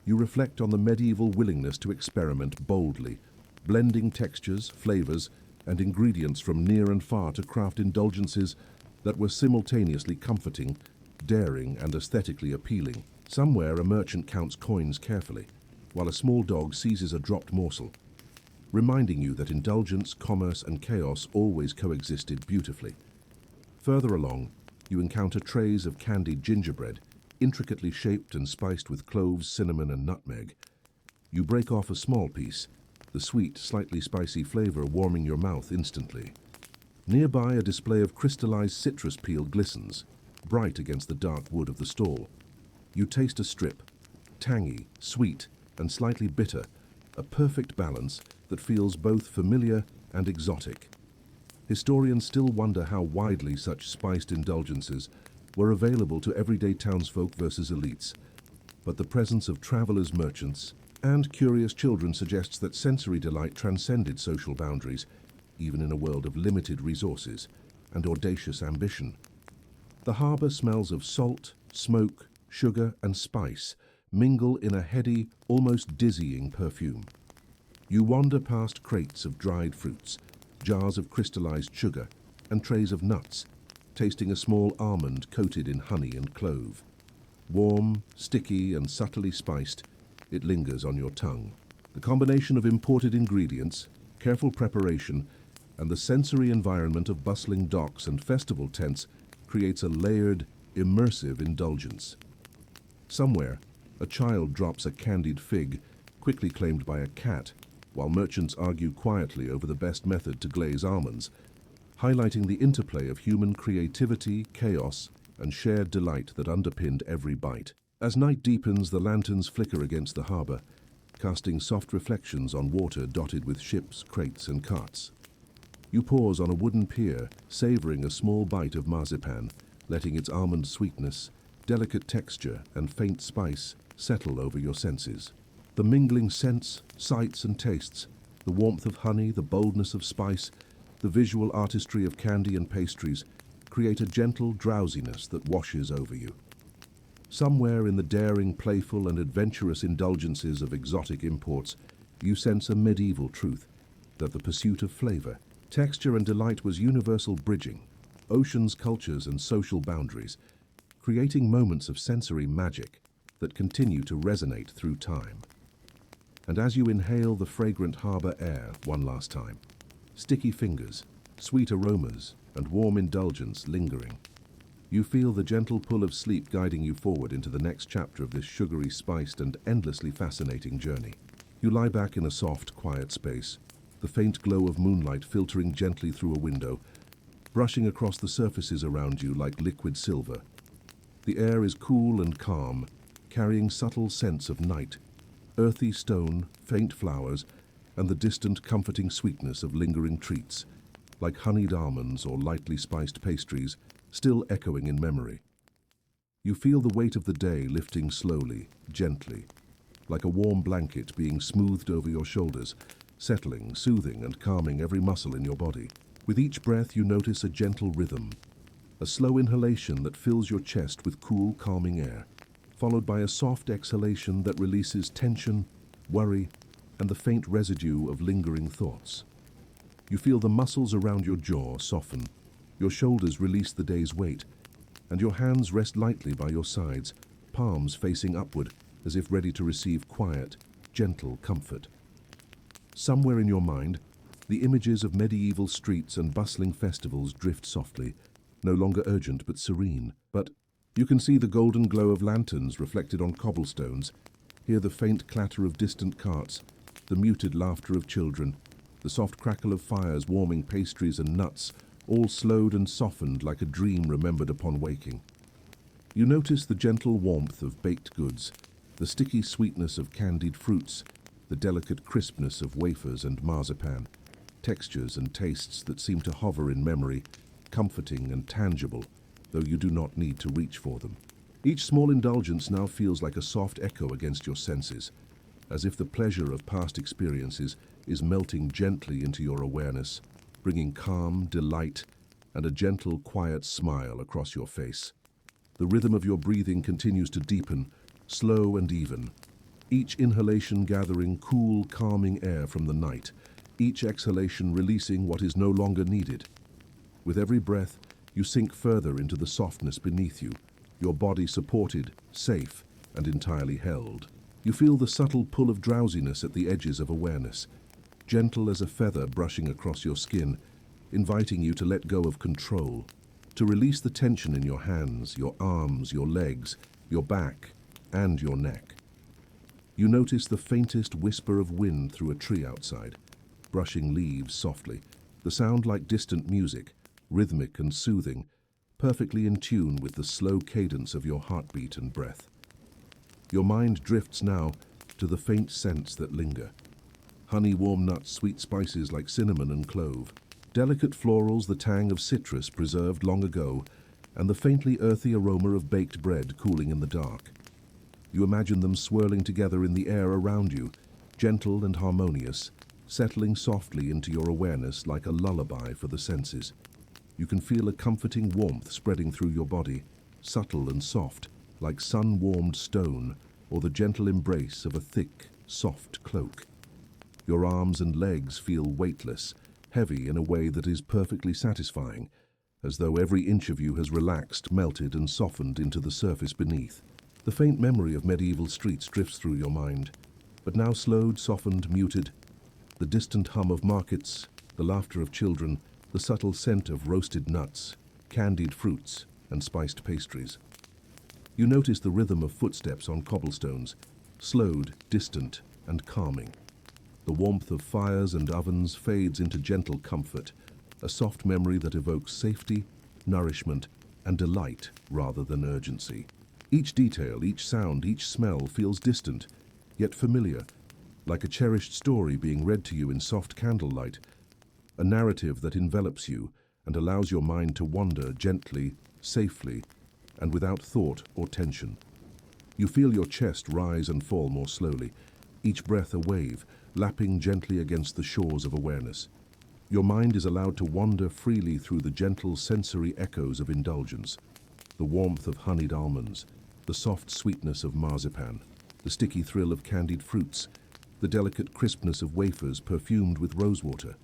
You reflect on the medieval willingness to experiment boldly, blending textures, flavors, and ingredients from near and far to craft indulgences that were simultaneously comforting, daring, and aesthetically appealing. Somewhere, a merchant counts coins carefully, while a small dog seizes a dropped morsel, reminding you that indulgence, commerce, and chaos always coexisted beautifully. Further along, you encounter trays of candied gingerbread, intricately shaped and spiced with cloves, cinnamon, and nutmeg. You break off a small piece, the sweet, slightly spicy flavor warming your mouth instantly. Nearby, a display of crystallized citrus peel glistens, bright against the dark wood of the stall. You taste a strip, tangy, sweet, and slightly bitter, a perfect balance that feels both familiar and exotic. Historians still wonder how widely such spiced indulgences were available to everyday townsfolk versus elites, but the presence of travelers, merchants, and curious children suggests that sensory delight transcended social boundaries, even in a world of limited resources and audacious ambition. The harbor smells of salt, smoke, sugar, and spice mingle in a heady, almost dizzying perfume. You wander past crates of dried fruits, jars of crystallized sugar, and trays of nuts, tasting a small almond coated in honey and clove. Warm, sticky, and subtly spiced, it lingers on your tongue. The combination of imported ingredients, careful preparation, and the sensory environment of bustling docks and festival tents creates a layered, immersive indulgence. Somewhere, A child drops a candied fig, quickly claimed by a cat, while merchants argue quietly over the best method to glaze almonds, highlighting the interplay of human creativity, chaos, and shared delight that underpinned every bite. As night deepens, the lanterns flicker against the harbor, casting soft reflections on water dotted with ships, crates, and carts. You pause on a wooden pier, savoring a small bite of marzipan, letting its almond sweetness, delicate texture, and faint spice settle over your senses. The mingling scents, sights, and tastes, the warmth of honey, the boldness of spice, the visual artistry of candy and pastries, create a gentle drowsiness that washes over you. Somewhere in the daring, playful, and adventurous indulgences of exotic imports, you sense a medieval truth, that the pursuit of flavor, texture, and delight was universal, bridging oceans, cultures, and social boundaries, creating moments of sensory magic that continue to resonate through time. And as you inhale the fragrant harbor air one last time, sticky fingers, sweet aromas, and warm indulgence lingering, you feel the gentle pull of sleep guiding you forward into the next chapter of this sugary, spiced, and endlessly fascinating journey. You lie back in a soft, quiet space, the faint glow of moonlight filtering gently through a window, brushing across the surfaces around you like liquid silver. The air is cool and calm, carrying subtle scents of night, earthy stone, faint flowers, and the distant comforting sweetness of lingering treats, like honeyed almonds or lightly spiced pastries, still echoing in memory. You feel the weight of the day lifting slowly, gently, like a warm blanket being smoothed over your shoulders, settling, soothing, and calming every muscle in your body. With each breath, you notice a gentle rhythm, a slow inhalation that fills your chest with cool, calming air, followed by a soft exhalation that releases tension, worry, and the faint residue of lingering thoughts. You feel the muscles around your jaw soften, your shoulders release the day's weight, and your hands rest lightly by your sides, palms facing upward as if ready to receive quiet, gentle comfort. Somewhere in your mind, the images of medieval streets and bustling festivals drift softly, no longer urgent but serene. But you can see the golden glow of lanterns reflected on cobblestones, hear the faint clatter of distant carts, the muted laughter of children, the soft crackle of fires warming pastries and nuts, all slowed and softened like a dream remembered upon waking. You notice the gentle warmth of baked goods, the sticky sweetness of candied fruits, the delicate crispness of wafers and marzipan, textures and tastes that seem to hover in memory, comforting and tangible, though you do not need to reach for them. Each small indulgence now feels like a soft echo against your senses, as if the pleasure of past experiences is melting gently into your awareness, bringing calm, delight, and a gentle, quiet smile across your face. The rhythm of your breathing continues to deepen, slow and even, each inhalation gathering cool, calming air from the night, each exhalation releasing what is no longer needed. With every breath, you sink further into the softness beneath you, your body supported, safe, and entirely held. You feel the subtle pull of drowsiness at the edges of awareness, gentle as a feather brushing across your skin, inviting you to let go of control, to release the tension in your hands, your arms, your legs, your back, and your neck. You notice the faintest whisper of wind through a tree outside, brushing leaves softly, the sound like distant music, rhythmic and soothing, perfectly in tune with the slow cadence of your heartbeat and breath. Your mind drifts now to the faint scents that linger. Honey, warm nuts, sweet spices like cinnamon and clove, delicate florals, the tang of citrus preserved long ago, and the faintly earthy aroma of baked bread cooling in the dark. You imagine them swirling together in the air around you, gentle and harmonious, settling softly into your awareness like a lullaby for the senses. You can feel a comforting warmth spreading through your body, subtle and soft, like sun-warmed stone or the gentle embrace of a thick, soft cloak. Your arms and legs feel weightless, heavy in a way that is perfectly satisfying, as though every inch of you has relaxed, melted, and softened into the surface beneath. The faint memory of medieval streets drifts through your mind, but now slowed, softened, muted. The distant hum of markets, the laughter of children, the subtle scent of roasted nuts, candied fruits, and spiced pastries. You notice the rhythm of footsteps on cobblestones, slowed, distant, and calming. The warmth of fires and ovens fades into gentle comfort, a soft memory that evokes safety, nourishment, and delight rather than urgency. Each detail, each sound, each smell feels distant, yet familiar, like a cherished story being read to you in soft candlelight, a narrative that envelops you and allows your mind to wander gently, safely, and without thought or tension. You feel your chest rise and fall more slowly, each breath a wave, lapping gently against the shores of awareness. Your mind is allowed to wander freely through the gentle sensory echoes of indulgence, the warmth of honeyed almonds, the soft sweetness of marzipan, the sticky thrill of candied fruits, the delicate crispness of wafers perfumed with rosewater,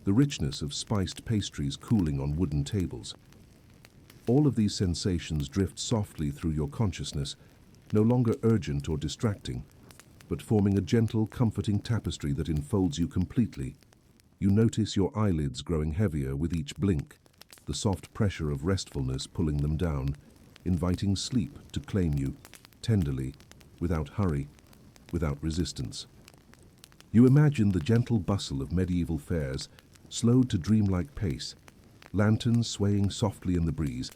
the richness of spiced pastries cooling on wooden tables. All of these sensations drift softly through your consciousness, no longer urgent or distracting, but forming a gentle, comforting tapestry that enfolds you completely. You notice your eyelids growing heavier with each blink, the soft pressure of restfulness pulling them down, inviting sleep to claim you, tenderly, without hurry, without resistance. You imagine the gentle bustle of medieval fairs, slowed to dreamlike pace, lanterns swaying softly in the breeze,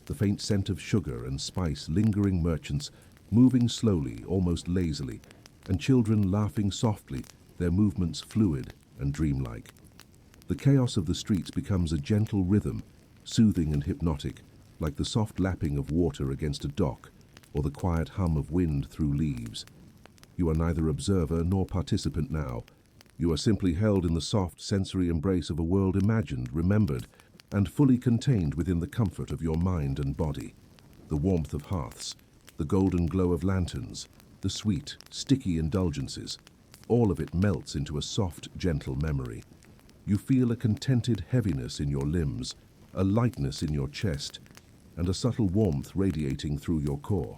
the faint scent of sugar and spice lingering merchants, moving slowly, almost lazily, and children laughing softly, their movements fluid and dreamlike. The chaos of the streets becomes a gentle rhythm, soothing and hypnotic, like the soft lapping of water against a dock or the quiet hum of wind through leaves. You are neither observer nor participant now. You are simply held in the soft sensory embrace of a world imagined, remembered, and fully contained within the comfort of your mind and body. The warmth of hearths, the golden glow of lanterns, the sweet, sticky indulgences, all of it melts into a soft, gentle memory. You feel a contented heaviness in your limbs, a lightness in your chest, and a subtle warmth radiating through your core.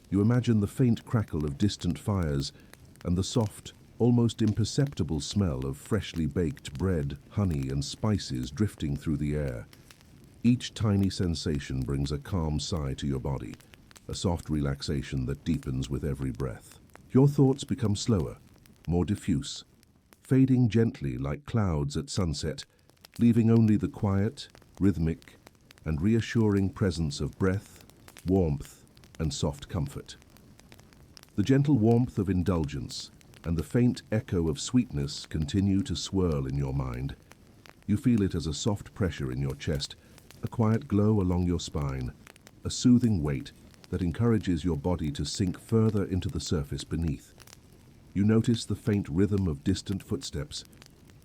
You imagine the faint crackle of distant fires and the soft, almost imperceptible smell of freshly baked bread, honey, and spices drifting through the air. Each tiny sensation brings a calm sigh to your body, a soft relaxation that deepens with every breath. Your thoughts become slower, more diffuse, fading gently like clouds at sunset, leaving only the quiet, rhythmic, and reassuring presence of breath, warmth, and soft comfort. The gentle warmth of indulgence and the faint echo of sweetness continue to swirl in your mind. You feel it as a soft pressure in your chest, a quiet glow along your spine, a soothing weight that encourages your body to sink further into the surface beneath. You notice the faint rhythm of distant footsteps,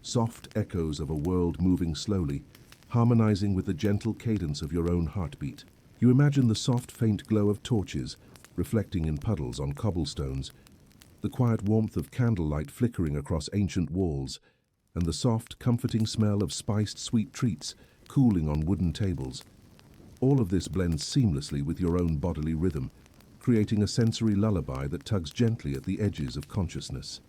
soft echoes of a world moving slowly, harmonizing with the gentle cadence of your own heartbeat. You imagine the soft, faint glow of torches reflecting in puddles on cobblestones, the quiet warmth of candlelight flickering across ancient walls, and the soft, comforting smell of spiced sweet treats cooling on wooden tables. All of this blends seamlessly with your own bodily rhythm, creating a sensory lullaby that tugs gently at the edges of consciousness.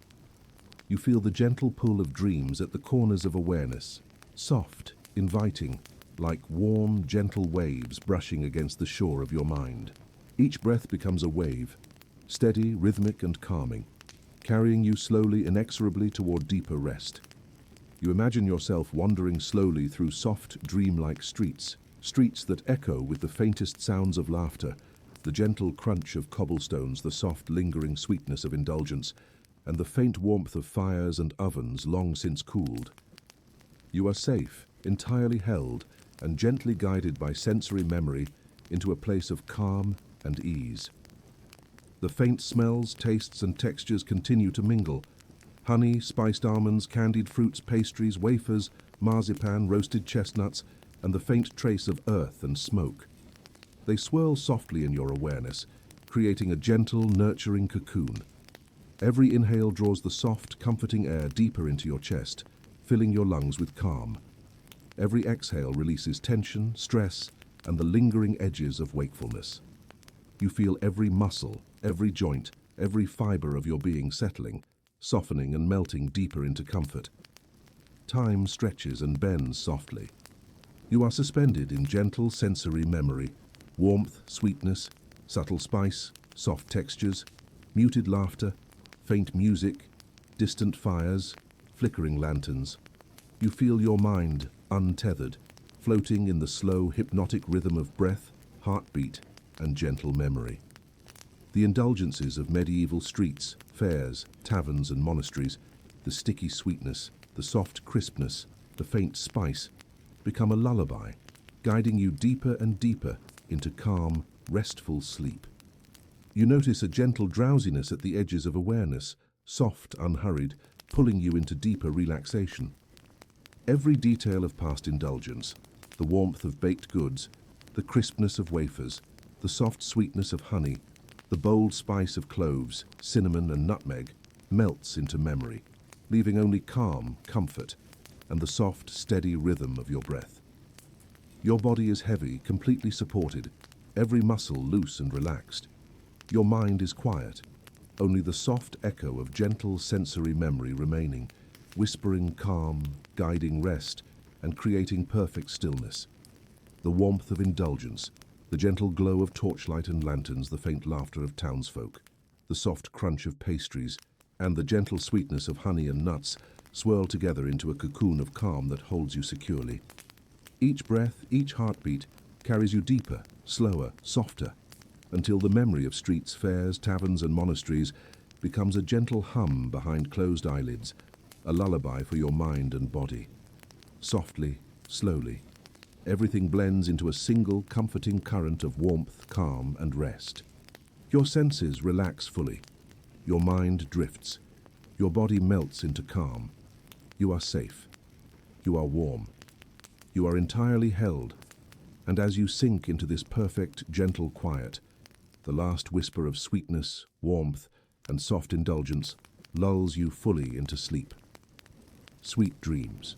You feel the gentle pull of dreams at the corners of awareness, soft, inviting, like warm, gentle waves brushing against the shore of your mind. Each breath becomes a wave, steady, rhythmic, and calming, carrying you slowly, inexorably toward deeper rest. You imagine yourself wandering slowly through soft, dreamlike streets, streets that echo with the faintest sounds of laughter, the gentle crunch of cobblestones, the soft, lingering sweetness of indulgence, and the faint warmth of fires and ovens long since cooled. You are safe, entirely held, and gently guided by sensory memory into a place of calm and ease. The faint smells, tastes, and textures continue to mingle. Honey, spiced almonds, candied fruits, pastries, wafers, marzipan, roasted chestnuts, and the faint trace of earth and smoke. They swirl softly in your awareness, creating a gentle, nurturing cocoon. Every inhale draws the soft, comforting air deeper into your chest, filling your lungs with calm. Every exhale releases tension, stress, and the lingering edges of wakefulness. You feel every muscle, every joint, every fiber of your being settling, softening and melting deeper into comfort. Time stretches and bends softly. You are suspended in gentle sensory memory, warmth, sweetness, Subtle spice, soft textures, muted laughter, faint music, distant fires, flickering lanterns. You feel your mind untethered, floating in the slow, hypnotic rhythm of breath, heartbeat, and gentle memory. The indulgences of medieval streets, fairs, taverns, and monasteries, the sticky sweetness, the soft crispness, the faint spice, become a lullaby, guiding you deeper and deeper into calm, restful sleep. You notice a gentle drowsiness at the edges of awareness, soft, unhurried, pulling you into deeper relaxation. Every detail of past indulgence, the warmth of baked goods, the crispness of wafers, the soft sweetness of honey, the bold spice of cloves, cinnamon, and nutmeg, melts into memory, leaving only calm, comfort, and the soft, steady rhythm of your breath. Your body is heavy, completely supported, every muscle loose and relaxed. Your mind is quiet, only the soft echo of gentle sensory memory remaining, whispering calm, guiding rest, and creating perfect stillness. The warmth of indulgence, the gentle glow of torchlight and lanterns, the faint laughter of townsfolk, the soft crunch of pastries, and the gentle sweetness of honey and nuts swirl together into a cocoon of calm that holds you securely. Each breath, each heartbeat, carries you deeper, slower, softer, until the memory of streets, fairs, taverns, and monasteries becomes a gentle hum behind closed eyelids, a lullaby for your mind and body. Softly, slowly, everything blends into a single comforting current of warmth, calm, and rest. Your senses relax fully. Your mind drifts. Your body melts into calm. You are safe. You are warm. You are entirely held. And as you sink into this perfect, gentle quiet, the last whisper of sweetness, warmth, and soft indulgence lulls you fully into sleep. Sweet dreams.